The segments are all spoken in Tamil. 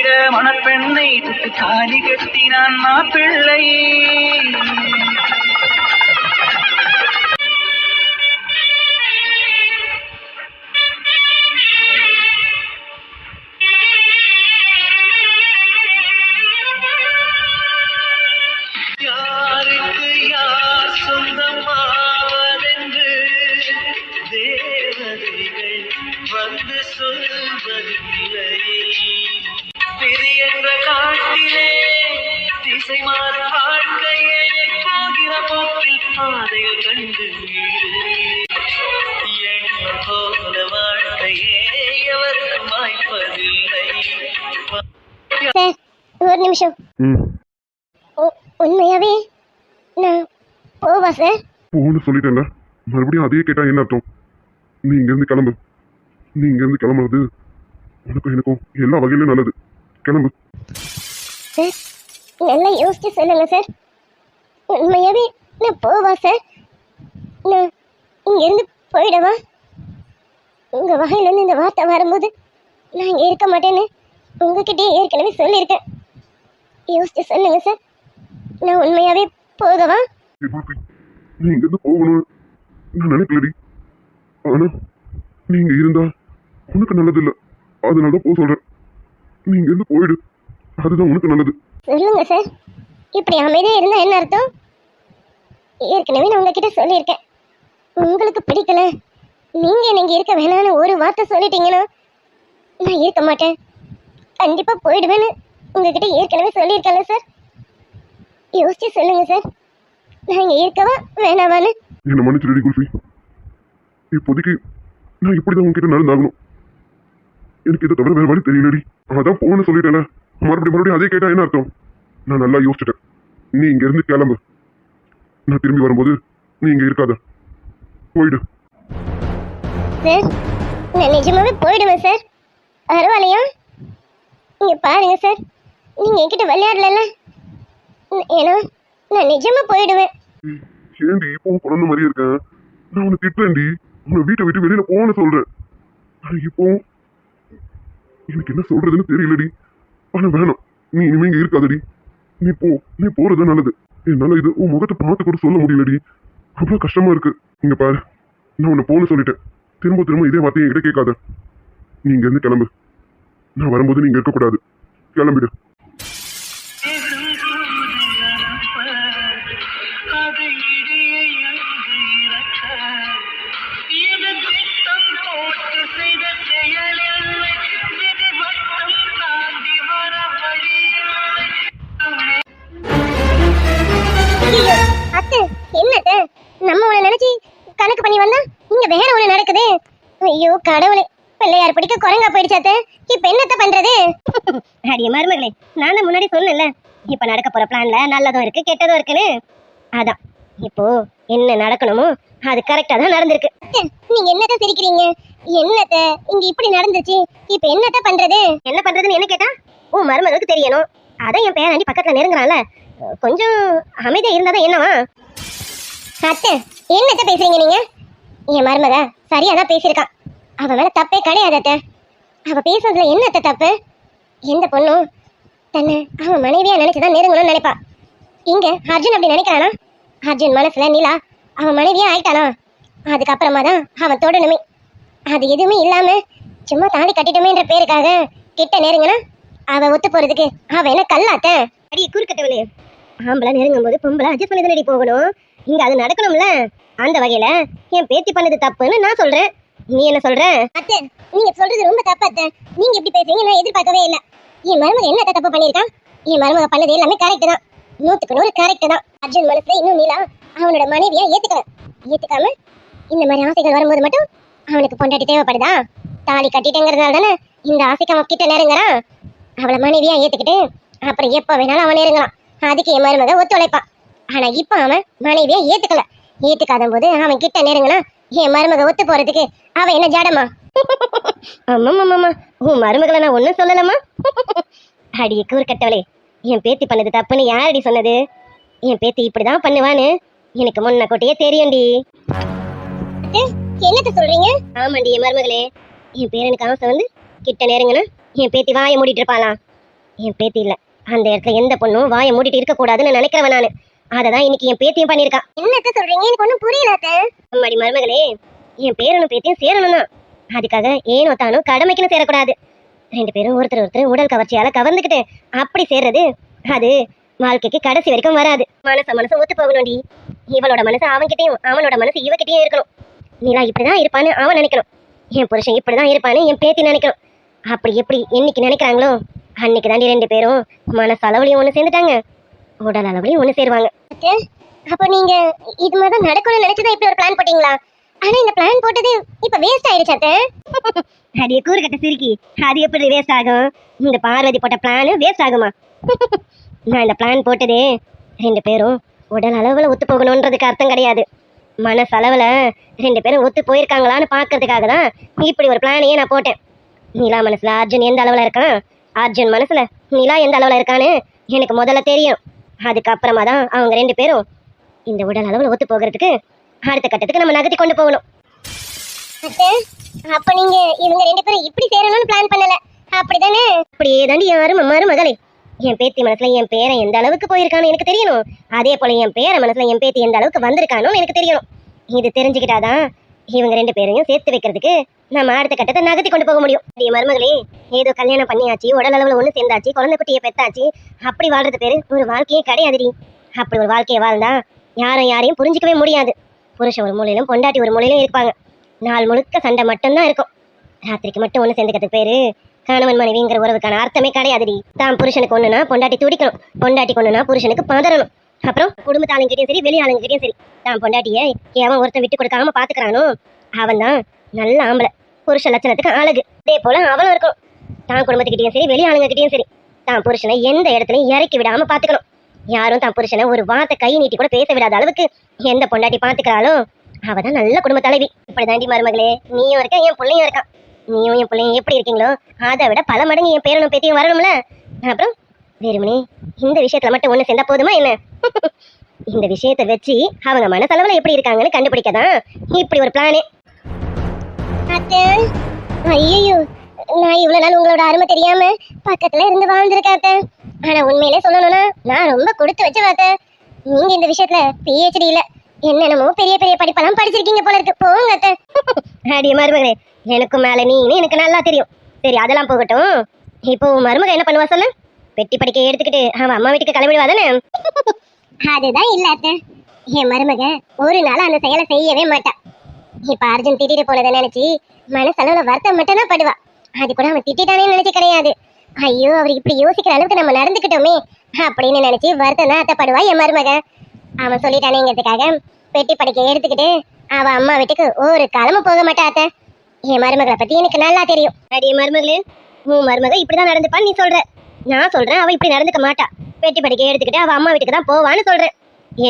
கட்டிட மணப்பெண்ணை தொட்டு தாலி கட்டினான் மாப்பிள்ளை. யாருக்கு யார் சொந்தமாவதென்று தேவதைகள் வந்து சொல்வதில்லை. என்ற காட்டிலே திசை மாற வாழ்க்கையே போகிற போக்கில் பாதைகள் கண்டு எண்ணம் போல வாழ்க்கையே எவருக்கும் வாய்ப்பதில்லை. ஒரு நிமிஷம். உண்மையாவே நான் போவா சார்? போன்னு சொல்லிட்டேன்ல, மறுபடியும் அதே கேட்டா என்ன அர்த்தம்? நீ இங்கிருந்து கிளம்பு. நீ இங்கிருந்து கிளம்புறது உனக்கும் எனக்கும் எல்லா வகையிலும் நல்லது. கிளம்பு சார். நல்லா யோசிச்சு சொல்லுங்க சார். உண்மையாவே நான் போவா சார்? நான் இங்கிருந்து போயிடவா? உங்க வாயிலிருந்து இந்த வார்த்தை வரும்போது நான் இங்கே இருக்க மாட்டேன்னு உங்ககிட்டயே ஏற்கனவே சொல்லியிருக்கேன். யோசிச்சு சொல்லுங்க சார். நான் உண்மையாவே போகவா? நீ இங்கிருந்து போகணும்னு நான் நினைக்கலடி. ஆனா நீங்க இருந்தா உனக்கு நல்லது இல்லை, அதனாலதான் போக சொல்றேன். நீ இங்கிருந்து போயிடு, அதுதான் உனக்கு நல்லது. சொல்லுங்க சார். இப்படி அமைதியா இருந்தா என்ன அர்த்தம்? ஏற்கனவே நான் உங்ககிட்ட சொல்லியிருக்கேன், உங்களுக்கு பிடிக்கல, நீங்க நீங்க இருக்க வேணான்னு ஒரு வார்த்தை சொல்லிட்டீங்கன்னா நான் இருக்க மாட்டேன், கண்டிப்பா போயிடுவேன்னு உங்ககிட்ட ஏற்கனவே சொல்லியிருக்கேன்ல சார். யோசிச்சு சொல்லுங்க சார். நான் இங்க இருக்கவா வேணாவான்னு? என்ன மன்னிச்சிருடி குல்ஃபி. இப்போதைக்கு நான் இப்படிதான் உங்ககிட்ட நடந்தாகணும். எனக்கு இதை தவிர வேற வழி தெரியலடி. அதான் போன்னு சொல்லிட்டேன். மறுபடியும் அதே கேட்டா என்ன அர்த்தம்? நான் நல்லா யோசிச்சுட்டேன். நீ இங்க இருந்து கிளம்பு. நான் திரும்பி வரும்போது நீ இங்க இருக்காத, போயிடு. சார் நான் நிஜமாவே போயிடுவேன் சார். பரவாயில்லையா? இங்க பாருங்க சார், நீங்க என்கிட்ட விளையாடல, ஏன்னா நான் நிஜமா போயிடுவேன். ஏண்டி இப்போ குழந்தை மாதிரியே இருக்கேன்? நான் உன்னை திட்டுறேன்டி. உன்னை வீட்டை விட்டு வெளியில போன்னு சொல்றேன். இப்போ எனக்கு என்ன சொல்றதுன்னு தெரியலடி. ஆனா வேணாம், நீ இனிமே இங்க இருக்காதடி. நீ போ. நீ போறது நல்லது. என்னால இது உன் முகத்தை பார்த்து கூட சொல்ல முடியலடி. அவ்வளவு கஷ்டமா இருக்கு. இங்க பாரு, நான் உன்னை போன்னு சொல்லிட்டேன். திரும்ப திரும்ப இதே வார்த்தையை என்கிட்ட கேட்காத. நீ இங்க இருந்து கிளம்பு. நான் வரும்போது நீங்க இருக்கக்கூடாது. கிளம்பிடு. என்னது நம்ம உன்னை நினைச்சு கணக்கு பண்ணி வந்தா இங்க வேற ஒண்ணு நடக்குது. ஐயோ கடவுளே, பிள்ளையார் பிடிக்க குரங்கா போயிடுச்சாத்த. இப்ப என்னத்த பண்றது? அடிய மருமகளே, நான் தான் முன்னாடி சொன்னேன்ல, இப்ப நடக்க போற பிளான்ல நல்லதும் இருக்கு கெட்டதும் இருக்குன்னு. அதான் இப்போ என்ன நடக்கணுமோ அது கரெக்டா தான் நடந்திருக்கு. நீங்க என்னத்த சிரிக்கிறீங்க? என்னத்த இங்க இப்படி நடந்துச்சு, இப்ப என்னத்த பண்றது? என்ன பண்றதுன்னு என்ன கேட்டா உன் மருமகளுக்கு தெரியணும். அதான் என் பேராண்டி பக்கத்துல நெருங்குறான்ல, கொஞ்சம் அமைதியா இருந்தாதான் என்னவா? அத்தை என்னத்த பேசுறீங்க நீங்க? என் மருமக சரியாதான் பேசியிருக்கான். அவ மேல தப்பே கிடையாது அத்தை. அவ பேசுறதுல என்னத்த தப்பு? எந்த பொண்ணும் தன்னை அவன் மனைவியா நினைச்சுதான் நெருங்கணும்னு நினைப்பா. இங்க அர்ஜுன் அப்படி நினைக்கிறானா? அர்ஜுன் மனசுல நிலா அவன் மனைவியா ஆயிட்டானா? அதுக்கப்புறமா தான் அவன் தொடணுமே. அது எதுவுமே இல்லாம சும்மா தாண்டி கட்டிட்டோமேன்ற பேருக்காக கிட்ட நெருங்கினா அவ ஒத்து போறதுக்கு அவ என்ன கல்லாத்த? அடி குறுக்கட்டவளே, ஆம்பளை நெருங்கும் போது பொம்பளை அட்ஜஸ்ட் பண்ணி தானடி போகணும். இங்க அது நடக்கணும்ல. அந்த வகையில என் பேத்தி பண்ணது தப்புன்னு நான் சொல்றேன். நீ என்ன சொல்ற? அத்தை நீங்க சொல்றது ரொம்ப தப்பு அத்தை. நீங்க எப்படி பேசுறீங்க நான் எதிர்பார்க்கவே இல்லை. என் மருமக என்ன தப்பு பண்ணிருக்கான்? என் மருமக பண்ணது எல்லாமே கரெக்ட் தான், 100க்கு 100 கரெக்ட் தான். அர்ஜுன் மனசுல இன்னும் நீலா அவனோட மனைவியா ஏத்துக்காம இந்த மாதிரி ஆசைகள் வரும்போது மட்டும் அவனுக்கு பொண்டாட்டி தேவைப்படுதா? தாலி கட்டிட்டேங்கிறதுனால தானே இந்த ஆசைக்கு அவன் கிட்ட நெருங்குறான். அவளை மனைவியா ஏத்துக்கிட்டு அப்புறம் எப்ப வேணாலும் அவன் நெருங்கலாம். அதுக்கு என் மருமக ஒத்துழைப்பான். ஆனா இப்ப அவன் மனைவியா ஏத்துக்காத போது அவன் கிட்ட நெருங்கினா என் மருமக ஒத்து போறதுக்கு அவன் என்ன ஜாடமா? ஆமாம்மா, உன் மருமகளை நான் ஒன்னும் சொல்லலாமா? அடியே கூறுகட்டவளே, என் பேத்தி பண்ணது தப்புன்னு யாரடி சொன்னது? என் பேத்தி இப்படிதான் பண்ணுவான்னு எனக்கு முன்ன கூட்டியே தெரியும்டி. என்னத்த சொல்றீங்க? ஆமாண்டி என் மருமகளே, என் பேரனுக்கு அவசரம் வந்து கிட்ட நெருங்கினா என் பேத்தி வாயை மூடிட்டு இருப்பாளாம். என் பேத்தி இல்ல. அந்த இடத்துல எந்த பொண்ணும் வாயை மூடிட்டு இருக்க கூடாதுன்னு நினைக்கிறவன் நானு. அததான் இன்னைக்கு என் பேத்தியும் பண்ணிருக்கா. என்னத்த சொல்றீங்க? எனக்கு ஒண்ணும் புரியல. அம்மாடி மருமகளே, என் பேரனும் பேத்தியும் சேரணும் தான். அதுக்காக ஏனோ தானோ கடமைக்குன்னு சேரக்கூடாது. 2 பேரும் ஒருத்தர் உடல் கவர்ச்சியால கவர்ந்துக்கிட்டு அப்படி சேர்றது அது வாழ்க்கைக்கு கடைசி வரைக்கும் வராது. மனசு ஒத்து போகணும்டி. இவளோட மனசு அவன்கிட்டயும் அவனோட மனசு இவகிட்டயும் இருக்கணும். நீலா இப்படிதான் இருப்பான்னு அவன் நினைக்கணும். என் புருஷன் இப்படிதான் இருப்பான்னு என் பேத்தி நினைக்கணும். அப்படி எப்படி என்னைக்கு நினைக்கிறாங்களோ அன்னைக்கு தாண்டி 2 பேரும் மனசளவுலையும் ஒண்ணு சேர்ந்துட்டாங்க, உடல் அளவுலையும் ஒண்ணு சேருவாங்க. அப்போ நீங்க இது மாதிரிதான் நடக்கணும்னு நினைச்சுதான் இப்படி ஒரு பிளான் போட்டீங்களா? ஆனா இந்த பிளான் போட்டது இப்ப வேஸ்ட் ஆயிடுச்சு அத்தை. அடிய கூறுகட்ட சிரிக்கி, அது எப்படி வேஸ்ட் ஆகும்? இந்த பார்வதி போட்ட பிளான் வேஸ்ட் ஆகுமா? நான் இந்த பிளான் போட்டதே 2 பேரும் உடல் அளவுல ஒத்து போகணுன்றதுக்கு அர்த்தம் கிடையாது. மனசளவுல 2 பேரும் ஒத்து போயிருக்காங்களான்னு பாக்குறதுக்காக தான் இப்படி ஒரு பிளானையே நான் போட்டேன். நிலா மனசுல அர்ஜுன் எந்த அளவுல இருக்கான், அர்ஜுன் மனசுல நிலா எந்த அளவுல இருக்கான்னு எனக்கு முதல்ல தெரியும். அதுக்கப்புறமா தான் அவங்க 2 பேரும் இந்த உடல் அளவுல ஒத்து போகிறதுக்கு அடுத்த கட்டத்துக்கு நம்ம நகர்த்தி கொண்டு போகணும். அப்ப நீங்க இவங்க 2 பேரும் இப்படி சேரணும்னு பிளான் பண்ணல, அப்படிதானே? அப்படியே தாண்டி யாரும் அம்மாரும் மகளே. என் பேத்தி மனசுல என் பேரன் எந்த அளவுக்கு போயிருக்கான்னு எனக்கு தெரியணும். அதே போல என் பேர மனசுல என் பேத்தி எந்த அளவுக்கு வந்திருக்கானு எனக்கு தெரியணும். இது தெரிஞ்சுக்கிட்டாதான் இவங்க 2 பேரையும் சேர்த்து வைக்கிறதுக்கு நம்ம அடுத்த கட்டத்தை நகர்த்தி கொண்டு போக முடியும். மருமகளே, ஏதோ கல்யாணம் பண்ணியாச்சு, உடல் அளவுல ஒண்ணு சேர்ந்தாச்சு, குழந்தை குட்டியை பெத்தாச்சு, அப்படி வாழ்றது பேரு ஒரு வாழ்க்கையே கிடையாதுடி. அப்படி ஒரு வாழ்க்கையை வாழ்ந்தா யாரையும் புரிஞ்சிக்கவே முடியாது. புருஷன் ஒரு மூலையிலும் பொண்டாட்டி ஒரு மூலையிலும் இருப்பாங்க. நாள் முழுக்க சண்டை மட்டும்தான் இருக்கும். ராத்திரிக்கு மட்டும் ஒண்ணு சேர்ந்துக்கிறதுக்கு பேரு கணவன் மனைவிங்கிற உறவுக்கான அர்த்தமே கிடையாதுடி. தான் புருஷனுக்கு ஒண்ணுனா பொண்டாட்டி துடிக்கணும், பொண்டாட்டிக்கு ஒண்ணுனா புருஷனுக்கு பதறணும். அப்புறம் குடும்பத்து ஆளுங்கிட்டையும் சரி வெளி ஆளுங்கிட்டையும் சரி தான் பொண்டாட்டிய எவன் ஒருத்தன் விட்டு கொடுக்காம பாத்துக்கிறானோ அவன் தான் நல்ல ஆம்பளை, புருஷ லட்சணத்துக்கு அழகு. அதே போல அவனும் இருக்கும். தான் குடும்பத்துக்கிட்டையும் சரி வெளி ஆளுங்கிட்டையும் சரி தான் புருஷனை எந்த இடத்துலையும் இறக்கி விடாம பாத்துக்கணும். யாரும் தான் புருஷனை ஒரு வார்த்தை கை நீட்டி கூட பேச விடாத அளவுக்கு எந்த பொண்டாட்டி பாத்துக்கிறாளோ அவதான் நல்ல குடும்ப தலைவி. இப்படி தாண்டி மருமகளே, நீயும் இருக்க, என் பிள்ளையும் இருக்கான். நீயும் என் பிள்ளையும் எப்படி இருக்கீங்களோ அதை விட பல மடங்கு என் பேரனும் பேத்தியும் வரணும்ல. அப்புறம் வேறுமணி இந்த விஷயத்துல மட்டும் ஒண்ணு சேர்ந்தா போதுமா என்ன? இந்த விஷயத்தை வச்சு அவங்க மனசளவுல எப்படி இருக்காங்கன்னு கண்டுபிடிக்கதான் இப்படி ஒரு பிளானே. ஐயோ, நான் இவ்வளவு நாள் உங்களோட அருமை தெரியாம பக்கத்துல இருந்து வாழ்ந்திருக்காத்த. ஆனா உண்மையிலே சொல்லணும்னா நான் ரொம்ப கொடுத்து வச்ச வாத்த. நீங்க இந்த விஷயத்துல PhD இல்ல, என்னென்னமோ பெரிய பெரிய படிப்பெல்லாம் படிச்சிருக்கீங்க போல இருக்கு. போங்க அத்த. அடிய மருமகளே, எனக்கும் மேல நீன்னு எனக்கு நல்லா தெரியும். சரி, அதெல்லாம் போகட்டும். இப்போ மருமக என்ன பண்ணுவா சொல்லு? பெட்டி படிக்க எடுத்துக்கிட்டு அவன் அம்மா வீட்டுக்கு கிளம்பிடுவா தானே? அதுதான் இல்ல அத்த, என் மருமக ஒரு நாள் அந்த செயலை செய்யவே மாட்டா. இப்ப அர்ஜுன் திட்டிட்டு போனதை நினைச்சு மனசளவுல வருத்தம் மட்டும் தான் படுவா. அது கூட அவன் திட்டானே நினைச்சு கிடையாது. ஐயோ, அவர் இப்படி யோசிக்கிற அளவுக்கு நம்ம நடந்துக்கிட்டோமே அப்படின்னு நினைச்சு வருத்தம் தான் அத்தப்படுவா என் மருமக. அவன் சொல்லிட்டானேங்கிறதுக்காக பெட்டி படிக்க எடுத்துக்கிட்டு அவ அம்மா வீட்டுக்கு ஒரு காலமும் போக மாட்டா அத்த. என் மருமகளை பத்தி எனக்கு நல்லா தெரியும். அடிய மருமகளே, உன் மருமக இப்படிதான் நடந்துப்பா நீ சொல்ற. நான் சொல்றேன் அவ இப்படி நடந்துக்க மாட்டா. பெட்டி படிக்க எடுத்துக்கிட்டு அவ அம்மா வீட்டுக்கு தான் போவான்னு சொல்றேன்.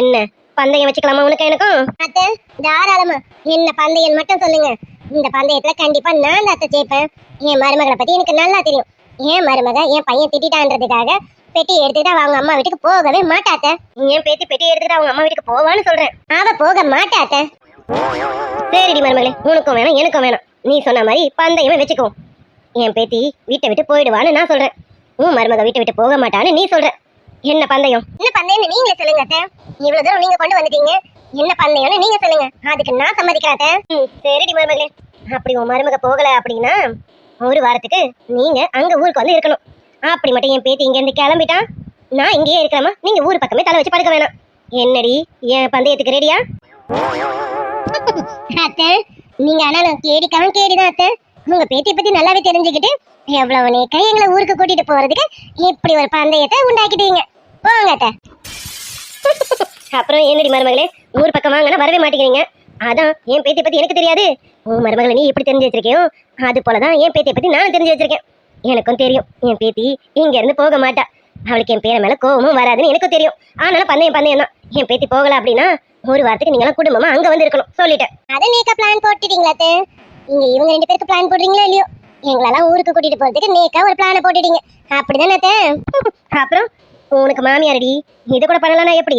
என்ன பந்தயம் வச்சுக்கலாமா உனக்கு எனக்கும்? அத்தை தாராளமா என்ன பந்தயம் மட்டும் சொல்லுங்க. இந்த பந்தயத்துல கண்டிப்பா நான் அத்தை ஜெயிப்பேன். என் மருமகளை பத்தி எனக்கு நல்லா தெரியும். என் மருமக என் பையன் திட்டான்றதுக்காக பெட்டி எடுத்துக்கிட்டு அவங்க அம்மா வீட்டுக்கு போகவே மாட்டாத்த. என் பேத்தி பெட்டி எடுத்துக்கிட்டு அவங்க அம்மா வீட்டுக்கு போவான்னு சொல்றேன். அவ போக மாட்டாத்த. சரிடி மருமகளே, உனக்கும் வேணாம் எனக்கும் வேணாம். நீ சொன்ன மாதிரி பந்தயமே வச்சுக்குவோம். என் பேத்தி வீட்டை விட்டு போயிடுவான்னு நான் சொல்றேன். உன் மருமக வீட்டை விட்டு போக மாட்டான்னு நீ சொல்ற. என்ன பந்தயம்? என்ன பந்தயம்னு நீங்களே சொல்லுங்க அத்தை. இவ்வளவு தூரம் நீங்க கொண்டு வந்துட்டீங்க, என்ன பந்தயம்னு நீங்க சொல்லுங்க. அதுக்கு நான் சம்மதிக்கிறாத்த. சரிடி மருமகளே, அப்படி உன் மருமக போகல அப்படின்னா ஒரு வாரத்துக்கு நீங்க அங்க ஊருக்கு வந்து இருக்கணும். அப்படி மட்டும் என் பேத்தி இங்க இருந்து கிளம்பிட்டா நான் இங்கேயே இருக்கிறமா, நீங்க ஊர் பக்கமே தலை வச்சு படுக்க வேணாம். என்னடி என் பந்தயத்துக்கு ரெடியா? அத்தை நீங்க ஆனாலும் கேடிக்காம கேடிதான் அத்தை. உங்க பேத்தியை பத்தி நல்லாவே தெரிஞ்சுக்கிட்டு எவ்வளவு நேக்கா எங்களை ஊருக்கு கூட்டிட்டு போறதுக்கு இப்படி ஒரு பந்தயத்தை உண்டாக்கிட்டீங்க. போங்க அத்தை. அப்புறம் என்னடி மருமகளே, ஊர் பக்கம் வாங்கினா வரவே மாட்டேங்கிறீங்க. அதான் என் பேத்தியை பத்தி எனக்கு தெரியாது. உன் மருமகளை நீ எப்படி தெரிஞ்சு வச்சிருக்கியோ அது போலதான் என் பேத்தியை பத்தி நானும் தெரிஞ்சு வச்சிருக்கேன். எனக்கும் தெரியும் என் பேத்தி இங்க இருந்து போக மாட்டா. அவளுக்கு என் பேரை மேல கோவமும் வராதுன்னு எனக்கும் தெரியும். ஆனாலும் பந்தயம் தான். என் பேத்தி போகல அப்படின்னா ஒரு வாரத்துக்கு நீங்க குடும்பமா அங்க வந்து இருக்கணும் சொல்லிட்டேன். அதை நேக்கா பிளான் போட்டுட்டீங்களா? இங்க இவங்க 2 பேருக்கு பிளான் போடுறீங்களா இல்லையோ, எங்களெல்லாம் ஊருக்கு கூட்டிட்டு போறதுக்கு நேக்கா ஒரு பிளானை போட்டுட்டீங்க. அப்படிதானே? அப்புறம் உனக்கு மாமியாரடி, இதை கூட பண்ணலாம் எப்படி?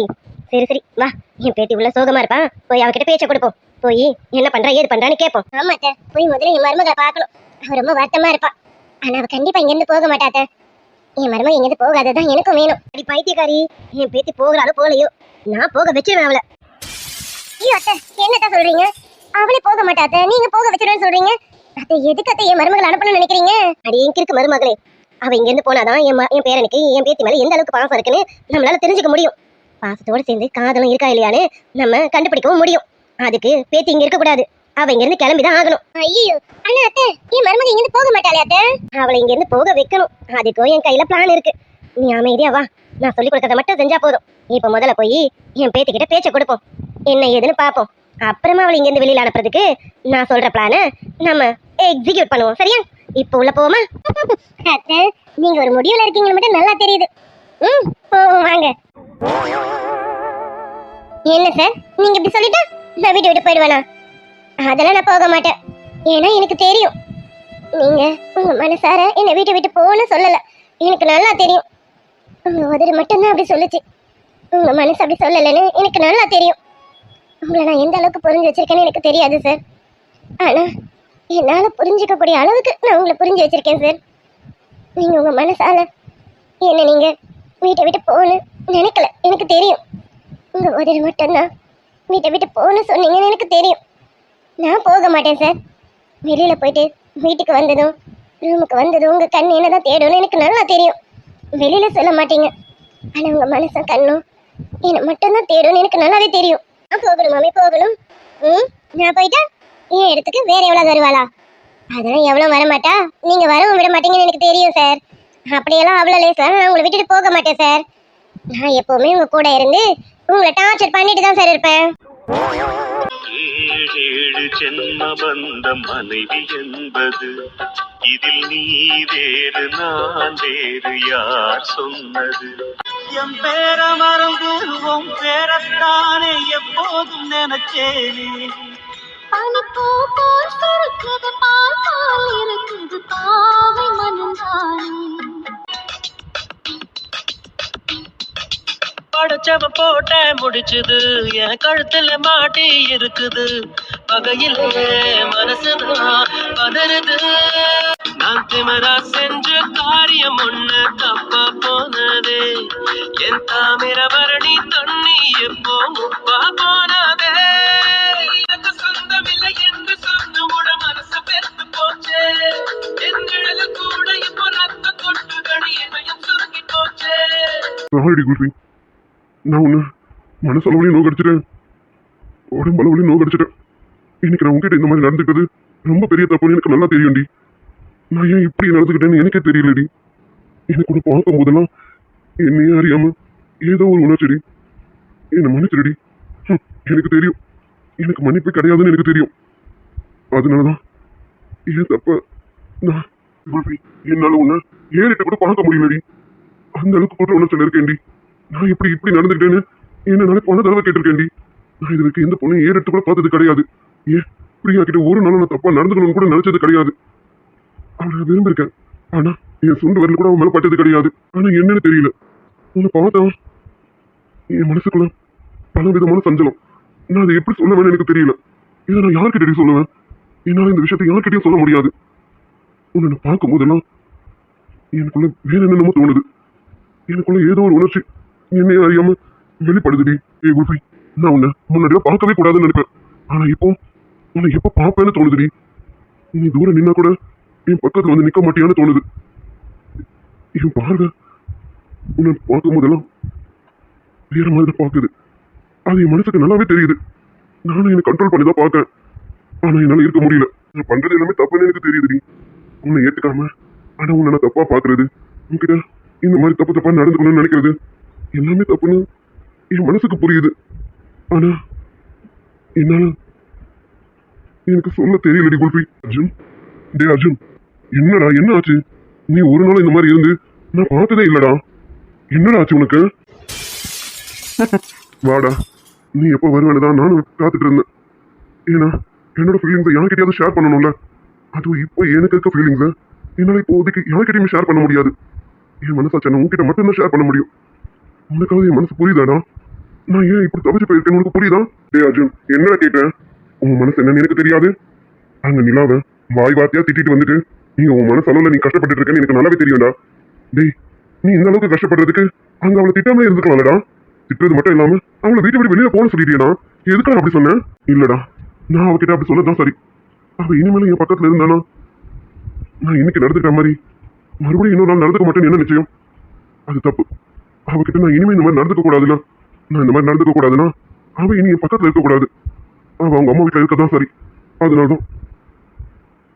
சரி வா, என் பேத்தி உள்ள சோகமா இருப்பா, போய் அவகிட்ட பேச்ச கொடுப்போம். போய் என்ன பண்றா ஏது பண்றான்னு கேட்போம். ஆமாட்ட, போய் முதல்ல என் மருமகளை பார்க்கணும். அவ ரொம்ப வருத்தமா இருப்பா. ஆனா அவ கண்டிப்பா இங்க இருந்து போக மாட்டாத்த. என் மருமக எங்கேயும் போகாததான் எனக்கும் வேணும். அடி பைத்தியக்காரி, என் பேத்தி போகிறாலும் போலையோ நான் போக வச்சிருவேன் அவளை. ஐயோ அத்தை, என்னத்தான் சொல்றீங்க? அவளே போக மாட்டாத்த, நீங்க போக வச்சிருவேன்னு சொல்றீங்க. அத்தை எதுக்கு அத்தை என் மருமகளை அனுப்பணும்னு நினைக்கிறீங்க? அடி எங்க இருக்கு மருமகளே, அவ இங்க இருந்து போனாதான் என் பேரனுக்கு என் பேத்தி மேல எந்த அளவுக்கு பாசம் இருக்குன்னு நம்மளால தெரிஞ்சுக்க முடியும். பாசத்தோட சேர்ந்து காதலும் இருக்கா இல்லையான்னு நம்ம கண்டுபிடிக்கவும் முடியும். அதுக்கு பேத்தி இங்க இருக்க கூடாது, அவ இங்க இருந்து கிளம்பிதான் ஆகணும். ஐயோ அண்ணா அத்தை, என் மருமக இங்க இருந்து போக மாட்டாளே அத்தை. அவளை இங்க இருந்து போக வைக்கணும், அதுக்கும் என் கையில பிளான் இருக்கு. நீ அமைதியா வா, நான் சொல்லி கொடுக்கறத மட்டும் செஞ்சா போதும். இப்ப முதல்ல போய் என் பேத்தி கிட்ட பேச்ச கொடுப்போம், என்ன ஏதுன்னு பாப்போம். அப்புறமா அவளை இங்க இருந்து வெளியில அனுப்புறதுக்கு நான் சொல்ற பிளான நம்ம எக்ஸிக்யூட் பண்ணுவோம். சரியா? இப்ப உள்ள போவோமா? அத்தை, நீங்க ஒரு முடிவுல இருக்கீங்கன்னு மட்டும் நல்லா தெரியுது. போவோம் வாங்க. என்ன சார் நீங்க இப்படி சொல்லிட்டா நான் வீட்டை விட்டு போயிடுவேனா? அதெல்லாம் நான் போக மாட்டேன். ஏன்னா எனக்கு தெரியும் நீங்க உங்க மனசார என்னை வீட்டை விட்டு போகணும்னு சொல்லல. எனக்கு நல்லா தெரியும். உங்க உதவி மட்டும்தான் அப்படி சொல்லுச்சு, உங்க மனசு அப்படி சொல்லலைன்னு எனக்கு நல்லா தெரியும். உங்களை நான் எந்த அளவுக்கு புரிஞ்சு வச்சிருக்கேன்னு எனக்கு தெரியாது சார். ஆனா என்னால புரிஞ்சுக்கக்கூடிய அளவுக்கு நான் உங்களை புரிஞ்சு வச்சிருக்கேன் சார். நீங்க உங்க மனசால என்ன நீங்க வீட்டை விட்டு போகணும்னு நினைக்கல, எனக்கு தெரியும். உங்க உதவி மட்டும்தான் வீட்டை விட்டு போகணும்னு சொன்னீங்கன்னு எனக்கு தெரியும். நான் போக மாட்டேன் சார். வெளியில போயிட்டு வீட்டுக்கு வந்ததும் ரூமுக்கு வந்ததும் உங்க கண் என்னதான் தேடும்னு எனக்கு நல்லா தெரியும். வெளியில சொல்ல மாட்டீங்க, ஆனா உங்க மனசும் கண்ணும் என்னை மட்டும்தான் தேடும்னு எனக்கு நல்லாவே தெரியும். நான் போகணும் மாமி, போகணும். நான் போயிட்டா என் இடத்துக்கு வேற எவ்வளவு வருவாளா? அதெல்லாம் எவ்வளவு வரமாட்டா, நீங்க வரவும் விட மாட்டீங்கன்னு எனக்கு தெரியும் சார். அப்படியெல்லாம் அவ்வளோ லேசா நான் உங்களை விட்டுட்டு போக மாட்டேன் சார். நான் எப்பவுமே உங்க கூட இருந்து உங்களை டார்ச்சர் பண்ணிட்டு தான் சார் இருப்பேன். ஏழு ஜென்ம பந்தம் மனைவி என்பது, இதில் நீ வேறு நான் வேறு யார் சொன்னது? என் பேர மறந்து உன் பேரத்தானே எப்போதும் நினைச்சேனே. பனிப்பூ போல் சிரிக்குது, பால் போல் இருக்குது, பாவை மனந்தானே. படைச்சவ போட்ட முடிச்சது என் கழுத்துல மாட்டி இருக்குது. பகையிலே மனசுதான் பதறுது. நான் திமரா செஞ்ச காரியம் ஒண்ணு தப்பா போனதே. என் தாமிரபரணி தண்ணி எப்போ முப்பா போனதே. எனக்கு சொந்தமில்லை என்று சொன்னோட மனசு பெருத்து போச்சே. என் நிழல கூட இப்போ ரத்த கொட்டுதடி என்னையும் சுருங்கி போச்சே. நான் உன்னை மனசளவுலையும் நோக்கடிச்சிட்டேன், உடம்பளவுலையும் நோக்கடிச்சிட்டேன். இன்னைக்கு நான் உங்ககிட்ட இந்த மாதிரி நடந்துக்கிட்டது ரொம்ப பெரிய தப்புன்னு எனக்கு நல்லா தெரியும்டி. நான் ஏன் இப்படி நடந்துக்கிட்டேன்னு எனக்கே தெரியலடி. எனக்கு கூட பார்க்கும் போதெல்லாம் என்னையே அறியாம ஏதோ ஒரு உணர்ச்சிடி. என்னை மன்னிச்சிருடி. எனக்கு தெரியும் எனக்கு மன்னிப்பு கிடையாதுன்னு எனக்கு தெரியும். அதனாலதான் ஏன் தப்ப நான் என்னால உன்னை ஏறிட்ட கூட பார்க்க முடியலடி. அந்த அளவுக்கு கூட உணர்ச்சியில் இருக்கேன்டி. நான் இப்படி நடந்துக்கிட்டேன்னு என்ன பல தடவை கேட்டிருக்கேன்டி. நான் இது வரைக்கும் எந்த பொண்ணையும் ஏறிட்டு கூட பார்த்தது கிடையாது. ஏன் பிரியா கிட்ட ஒரு நாளும் நான் தப்பா நடந்துக்கணும்னு கூட நினைச்சது கிடையாது. அவளை விரும்பிருக்கேன், ஆனா என் சொந்த வரல கூட அவன் மேல பட்டது கிடையாது. ஆனா என்னன்னு தெரியல, உன்னை பார்த்தா என் மனசுக்குள்ள பல விதமான சஞ்சலம். நான் அதை எப்படி சொல்லுவேன்னு எனக்கு தெரியல. இதை நான் யார்கிட்டயும் சொல்லுவேன்? என்னால இந்த விஷயத்தை யார்கிட்டயும் சொல்ல முடியாது. உன்னை நான் பார்க்கும் போதெல்லாம் எனக்குள்ள வேற என்னென்னமோ தோணுது. எனக்குள்ள ஏதோ ஒரு உணர்ச்சி என்னையே அறியாம வெளிப்படுதுடி. குல்ஃபி, நான் உன்னை முன்னாடியோ பார்க்கவே கூடாதுன்னு நினைப்பேன். ஆனா இப்போ உன்னை எப்ப பார்ப்பேன்னு தோணுதுடி. நீ தூரம் நின்னா கூட என் பக்கத்துல வந்து நிக்க மாட்டியான்னு தோணுது. என் பார்வை உன்னை பார்க்கும் போதெல்லாம் வேற மாதிரி பார்க்குது. அது என் மனசுக்கு நல்லாவே தெரியுது. நானும் என்னை கண்ட்ரோல் பண்ணி தான் பார்க்கேன், ஆனா என்னால இருக்க முடியல. நான் பண்றது எல்லாமே தப்புன்னு எனக்கு தெரியுதுடி. உன்னை ஏத்துக்காம ஆனா உன்னை நான் தப்பா பாக்குறது, உன்கிட்ட இந்த மாதிரி தப்பா நடந்துக்கணும்னு நினைக்கிறது எல்லாமே தப்புன்னு என் மனசுக்கு புரியுது. ஆனா என்னால எனக்கு சொல்ல தெரியலடி குல்ஃபி. அர்ஜுன், டே அர்ஜுன், என்னடா என்ன ஆச்சு? நீ ஒரு நாள் இந்த மாதிரி இருந்து நான் பார்த்ததே இல்லடா. என்னடா ஆச்சு உனக்கு? வாடா, நீ எப்போ வருவேன்னு நானும் காத்துட்டு இருந்தேன். ஏன்னா என்னோட ஃபீலிங்ஸை யார்கிட்டயாவது ஷேர் பண்ணணும்ல. அதுவும் இப்போ எனக்கு இருக்க ஃபீலிங்ஸை என்னால இப்போதைக்கு யார்கிட்டயுமே ஷேர் பண்ண முடியாது. என் மனசாச்சு உன்கிட்ட மட்டும்தான் ஷேர் பண்ண முடியும். உனக்காவது என் மனசு புரியுதாடா? நான் ஏன் இப்படி தவிச்சு போயிருக்கேன்னு உனக்கு புரியுதா? டே அர்ஜுன், என்னடா கேட்டேன்? உன் மனசு என்னன்னு எனக்கு தெரியாது. அங்க நிலாவை வாய் வார்த்தையா திட்டிட்டு வந்துட்டு நீங்க உன் மனசு அளவுல நீ கஷ்டப்பட்டு இருக்கேன்னு எனக்கு நல்லாவே தெரியும்டா. டேய், நீ இந்த அளவுக்கு கஷ்டப்படுறதுக்கு அங்க அவளை திட்டாமலே இருந்துக்கலாம்லடா. திட்டுறது மட்டும் இல்லாம அவளை வீட்டை விட்டு வெளியில போன சொல்லிட்டியடா. எதுக்காக அப்படி சொன்னேன்? இல்லடா, நான் அவகிட்ட அப்படி சொல்லதான் சரி. அவ இனிமேலும் என் பக்கத்துல இருந்தானா நான் இன்னைக்கு நடந்துக்கிற மாதிரி மறுபடியும் இன்னொரு நாள் நடந்துக்க மாட்டேன்னு என்ன நிச்சயம்? அது தப்பு. அவகிட்ட நான் இனிமே இந்த மாதிரி நடந்துக்க கூடாதுல்ல. நான் இந்த மாதிரி நடந்துக்க கூடாதுன்னா அவ இனி என் பக்கத்துல இருக்கக்கூடாது. அவ அவங்க அம்மா வீட்டுல இருக்கதான் சரி. அதனாலதான்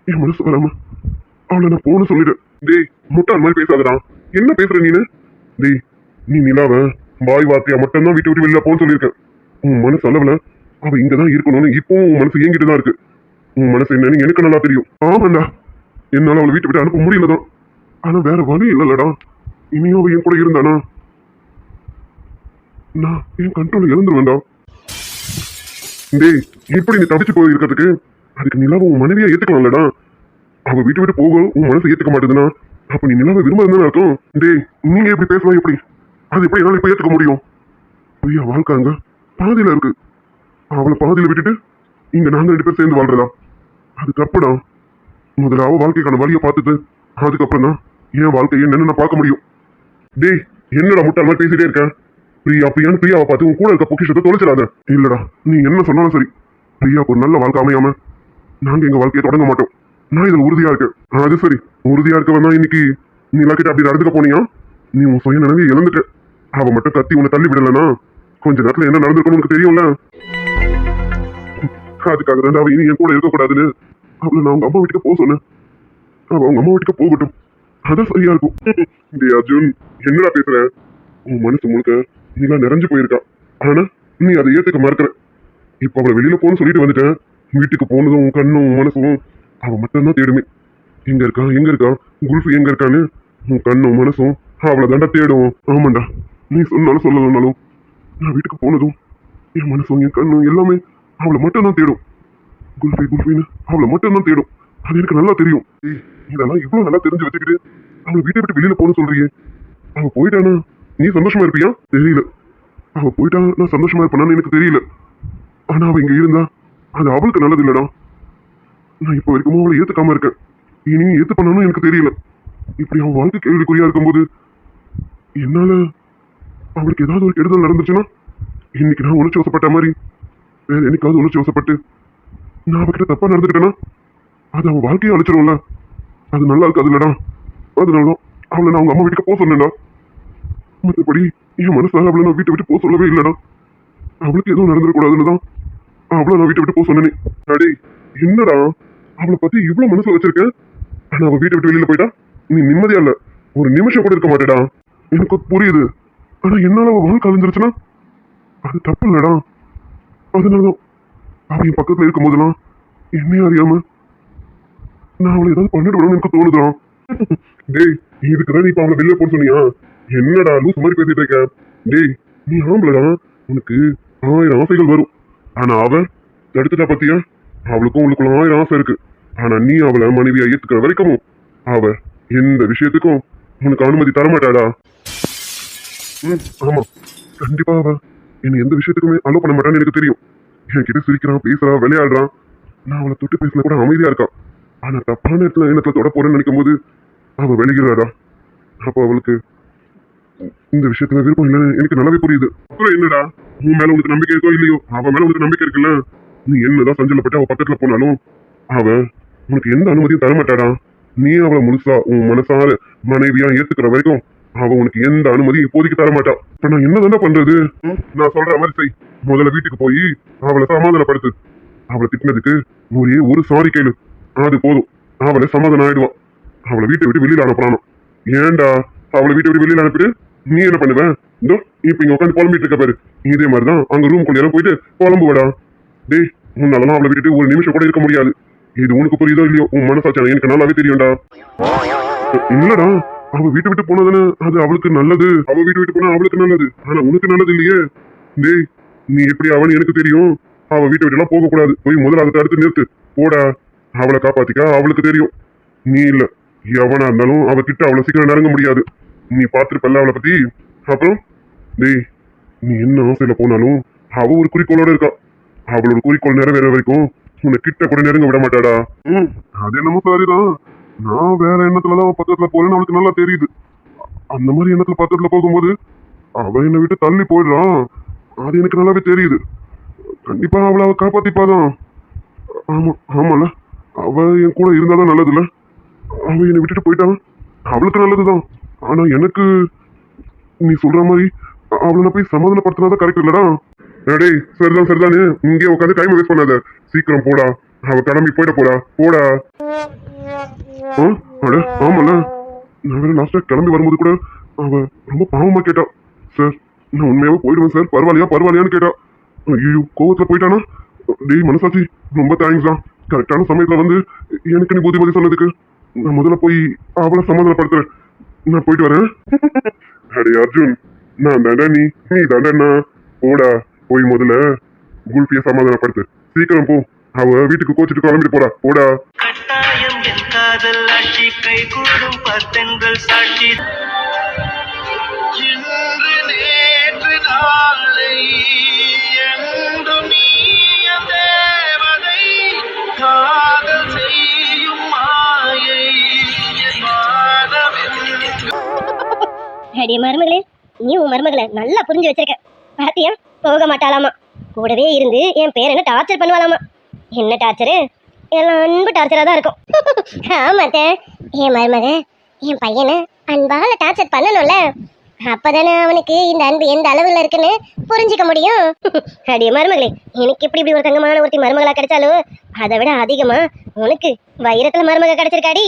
என் மனசு வராம அவளை நான் போன சொல்லிடுறேன். டேய், முட்டாள் மாதிரி பேசாதடா. என்ன பேசுற நீனு? டேய், நீ நிலாவ வாய் வார்த்தையா மட்டும்தான் வீட்டை விட்டு வெளியில போன்னு சொல்லியிருக்கேன். உன் மனசு அளவுல அவ இங்கதான் இருக்கணும்னு இப்போ உன் மனசு இயங்கிட்டு தான் இருக்கு. உன் மனசு என்னன்னு எனக்கு நல்லா தெரியும். ஆமாண்டா, என்னால அவளை வீட்டை விட்டு அனுப்ப முடியலதான். ஆனா வேற வழி இல்லலடா. இனியும் அவ என் கூட இருந்தானா நான் என் கண்ட்ரோல் இழந்துருவேன்டா. டேய், இப்படி நீ தவிச்சு போய் இருக்கிறதுக்கு அதுக்கு நிலாவை உன் மனைவியா ஏத்துக்கலாம்லடா. அவ வீட்டை விட்டு போக உன் மனசு ஏத்துக்க மாட்டேதுன்னா அப்ப நீ நிலாவை விரும்பாதுன்னு அர்த்தம். டேய், நீங்க எப்படி பேசலாம்? எப்படி அது எப்படி என்னால இப்ப ஏத்துக்க முடியும்? ஐயா, வாழ்க்கை அங்க பாதியில இருக்கு. அவளை பாதியில விட்டுட்டு இங்க நாங்க 2 பேர் சேர்ந்து வாழ்றதா? அது தப்புடா. முதல்ல அவ வாழ்க்கைக்கான வழியை பார்த்துட்டு அதுக்கப்புறம் தான் என் வாழ்க்கையை என்னன்னு நான் பார்க்க முடியும். டேய், என்னடா முட்டாள் மாதிரி பேசிட்டே இருக்கேன்? பிரியான்னு பிரியாவை பார்த்து உன் கூட இருக்க பொக்கிஷத்தை தொலைச்சிடாத. இல்லடா, நீ என்ன சொன்னாலும் சரி, பிரியாவுக்கு ஒரு நல்ல வாழ்க்கை அமையாம நாங்க எங்க வாழ்க்கையை தொடங்க மாட்டோம். நான் இதுல உறுதியா இருக்கேன். அது சரி, உறுதியா இருக்கவன் தான் இன்னைக்கு நீ எல்லாக்கிட்ட அப்படி நடந்துக்க போனியா? நீ உன் சுய நினைவை இழந்துட்ட. அவ மட்டும் கத்தி உன்னை தள்ளி விடலன்னா கொஞ்ச நேரத்துல என்ன நடந்திருக்கணும் உனக்கு தெரியும்ல. அதுக்காக தான் அவ இனி என் கூட இருக்கக்கூடாதுன்னு அவளை நான் அவங்க அம்மா வீட்டுக்கு போக சொன்னேன். அவ அவங்க அம்மா வீட்டுக்கு போகட்டும், அதான் சரியா இருக்கும். டேய் அர்ஜுன், என்னடா பேசுற? உன் மனசு முழுக்க நீலாம் நிறைஞ்சு போயிருக்கா. ஆனா நீ அதை ஏத்துக்க மறுக்கிற. இப்ப அவளை வெளியில போன்னு சொல்லிட்டு வந்துட்டேன். வீட்டுக்கு போனதும் உன் கண்ணும் உன் மனசும் அவ மட்டும்தான் தேடுமே. எங்க இருக்கா குல்ஃபி எங்க இருக்கான்னு உன் கண்ணும் மனசும் அவளை தாண்டா தேடும். ஆமாண்டா, நீ சொன்னாலும் சொல்லலனாலும் நான் வீட்டுக்கு போனதும் என் மனசும் என் கண்ணும் எல்லாமே அவளை மட்டும்தான் தேடும். குல்ஃபின்னு அவளை மட்டும்தான் தேடும். அது எனக்கு நல்லா தெரியும். இதெல்லாம் இவ்வளவு நல்லா தெரிஞ்சு வச்சுக்கிட்டு அவளை வீட்டை விட்டு வெளியில போன்னு சொல்றியே. அவ போயிட்டானா நீ சந்தோஷமா இருப்பியா? தெரியல. அவ போயிட்டா நான் சந்தோஷமா இருப்பேனான்னு எனக்கு தெரியல. ஆனா அவ இங்க இருந்தா அது அவளுக்கு நல்லது இல்லடா. நான் இப்ப வரைக்கும் அவளை ஏத்துக்காம இருக்கேன். இனி ஏத்து பண்ணணும் எனக்கு தெரியல. இப்படி அவன் வாழ்க்கை கேள்விக்குறியா இருக்கும்போது என்னால அவளுக்கு ஏதாவது ஒரு கெடுதல் நடந்துச்சுன்னா இன்னைக்கு நான் உணர்ச்சி வசப்பட்ட மாதிரி வேற என்னைக்காவது உணர்ச்சி வசப்பட்டு நான் அவகிட்ட தப்பா நடந்துக்கிட்டேன்னா அது அவன் வாழ்க்கையை அழிச்சிரும்ல. அது நல்லா இருக்காது இல்லடா. அதனாலதான் அவளை நான் அவங்க அம்மா வீட்டுக்கு போக சொன்னேன்டா. மற்றபடி என் மனசால அவளை நான் வீட்டை விட்டு போக சொல்லவே இல்லடா. அவளுக்கு எதுவும் நடந்துடக்கூடாதுன்னு தான் அவளை நான் வீட்டை விட்டு போக சொன்னேனே. அடே, என்னடா அவளை பத்தி இவ்வளவு மனசுல வச்சிருக்கேன். ஆனா அவ வீட்டை விட்டு வெளியில போயிட்டா நீ நிம்மதியா இல்ல, ஒரு நிமிஷம் கூட இருக்க மாட்டேடா. எனக்கு புரியுது. ஆனா என்னால அவ வாழ்க்கை அழிஞ்சிருச்சுன்னா அது தப்பு இல்லடா. அதனாலதான் அவ என் பக்கத்துல இருக்கும் போதெல்லாம் என்னையும் அறியாம நான் அவளை ஏதாவது பண்ணிடுவேன்னு எனக்கு தோணுதுதான். டேய், இதுக்குதான் நீ இப்ப அவளை வெளில போட சொன்னியா? என்னடா லூஸ் மாதிரி பேசிட்டு இருக்க? டேய், நீ ஆம்பளடா, உனக்கு 1000 ஆசைகள் வரும். ஆனா அவ தடுத்துட்டா பாத்தியா? அவளுக்கும் உனக்குள்ள 1000 ஆசை இருக்கு. ஆனா நீ அவளை மனைவியா ஏத்துக்கிற வரைக்கும் அவ எந்த விஷயத்துக்கும் உனக்கு அனுமதி தரமாட்டாடா. ஆமா, கண்டிப்பா அவ என்ன எந்த விஷயத்துக்குமே அலோ பண்ண மாட்டான்னு எனக்கு தெரியும். என்கிட்ட சிரிக்கிறான், பேசுறான், விளையாடுறான். நான் அவளை தொட்டு பேசின கூட அமைதியா இருக்கான். ஆனா தப்பான இடத்துல எண்ணத்துல தொட போறேன்னு நினைக்கும் போது அவ விளைகிறாடா. அப்ப அவளுக்கு இந்த விஷயத்துல விருப்பம் இல்லைன்னு எனக்கு நல்லாவே புரியுது. அப்புறம் என்னடா, உன் மேல உனக்கு நம்பிக்கை இருக்கோ இல்லையோ, அவ மேல உனக்கு நம்பிக்கை இருக்குல்ல. நீ என்னதான் சஞ்சலப்பட்டு அவ பக்கத்துல போனாலும் அவ உனக்கு எந்த அனுமதியும் தரமாட்டாடா. நீ அவளை முழுசா உன் மனசார மனைவியா ஏத்துக்கிற வரைக்கும் அவ உனக்கு எந்த அனுமதியும் இப்போதைக்கு தரமாட்டா. இப்ப நான் என்னதானே பண்றது? நான் சொல்ற மாதிரி செய். முதல்ல வீட்டுக்கு போய் அவளை சமாதானப்படுத்து. அவளை திட்டினதுக்கு ஒரே ஒரு சாரி கேளு, அது போதும். அவளை சமாதானம் ஆயிடுவான். அவளை வீட்டை விட்டு வெளியில அனுப்பலாம். ஏன்டா அவளை வீட்டை விட்டு வெளியில அனுப்பிட்டு நீ என்ன பண்ணுவ? இதோ இப்ப இங்க உட்காந்து புலம்பிட்டு இருக்க பாரு. இதே மாதிரிதான் அங்க ரூம் கொண்டு போயிட்டு புலம்புவடா. டேய், உன்னாலலாம் அவளை விட்டுட்டு ஒரு நிமிஷம் கூட இருக்க முடியாது. இது உனக்கு புரியுதோ இல்லையோ, உன் மனசாட்சி எனக்கு நல்லாவே தெரியும்டா. இல்லடா, அவ வீட்டை விட்டு போனதுன்னு அது அவளுக்கு நல்லது. அவ வீட்டை விட்டு போனா அவளுக்கு நல்லது. ஆனா உனக்கு நல்லது இல்லையே. டேய், நீ எப்படி அவன் எனக்கு தெரியும். அவ வீட்டை விட்டு எல்லாம் போக கூடாது. போய் முதல்ல அதை தடுத்து நிறுத்து. போடா, அவளை காப்பாத்திக்கா அவளுக்கு தெரியும். நீ இல்ல, எவனா இருந்தாலும் அவ கிட்ட அவளை சீக்கிரம் நெருங்க முடியாது. நீ பாத்துருப்பல்ல அவளை பத்தி. அப்புறம் டேய், நீ என்ன ஆசையில போனாலும் அவ ஒரு குறிக்கோளோட இருக்கா. அவளோட குறிக்கோள் நிறைவேற வரைக்கும் உன்னை கிட்ட கூட நெருங்க விட மாட்டாடா. அது என்னமோ சரிதான். நான் வேற எண்ணத்துலதான் அவன் பக்கத்துல போறேன்னு அவளுக்கு நல்லா தெரியுது. அந்த மாதிரி எண்ணத்துல பக்கத்துல போகும்போது அவ என்னை விட்டு தள்ளி போயிடுறான். அது எனக்கு நல்லாவே தெரியுது. கண்டிப்பா அவளை காப்பாத்திப்பாதான். ஆமா ஆமால, அவ என் கூட இருந்தாதான் நல்லதுல்ல. அவ என்னை விட்டுட்டு போயிட்டான், அவளுக்கு நல்லதுதான். ஆனா எனக்கு நீ சொல்ற மாதிரி அவளை நான் போய் சமாதானப்படுத்தினாதான் கரெக்ட் இல்லடா. டேய் சரிதான் சரிதானு இங்கே உட்காந்து டைம் வேஸ்ட் பண்ணாத, சீக்கிரம் போடா. அவ கிளம்பி போயிட போடா போடா. அட ஆமால, நான் வேற லாஸ்டா கிளம்பி வரும்போது கூட அவ ரொம்ப பாவமா கேட்டா, சார் நான் உண்மையாவே போயிடுவேன் சார், பரவாயில்லையா பரவாயில்லையான்னு கேட்டா. ஐயோ கோவத்துல போயிட்டானா? டேய் மனசாச்சி ரொம்ப தேங்க்ஸ் தான், கரெக்டான சமயத்துல வந்து எனக்கு நீ புத்திமதி சொன்னதுக்கு. நான் முதல்ல போய் அவளை சமாதானப்படுத்துறேன். நான் போயிட்டு வரேன். அடே அர்ஜுன், நான் தாண்டா நீ தாண்டா போடா. போய் முதல்ல குல்பிய சமாதானப்படுத்து, சீக்கிரம் போ. அவ வீட்டுக்கு கோச்சிட்டு கிளம்பிட்டு போடா போடா. கட்டாயம் என் காதல் ஆட்சி கை கூடும் பத்தெண்கள் சாட்சி இன்று நேற்று நாளை என்றும் நீய தேவதை காதல் செய்யும் மாயை மானவென்று அடிய மருமகளே, நீ உன் மருமகளை நல்லா புரிஞ்சு வச்சிருக்க. பாத்தியா, போக மாட்டாளாமா, கூடவே இருந்து என் பேரனை டார்ச்சர் பண்ணுவாளாமா. என்ன டார்ச்சரு? எல்லாம் அன்பு டார்ச்சரா தான் இருக்கும். ஆமாத்த, என் மருமக என் பையனை அன்பால டார்ச்சர் பண்ணணும்ல, அப்பதானே அவனுக்கு இந்த அன்பு எந்த அளவுல இருக்குன்னு புரிஞ்சுக்க முடியும். அடிய மருமகளே, எனக்கு இப்படி ஒரு தங்கமான ஒருத்தி மருமகளா கிடைச்சாலும் அதை விட அதிகமா உனக்கு வைரத்துல மருமக கிடைச்சிருக்காடி.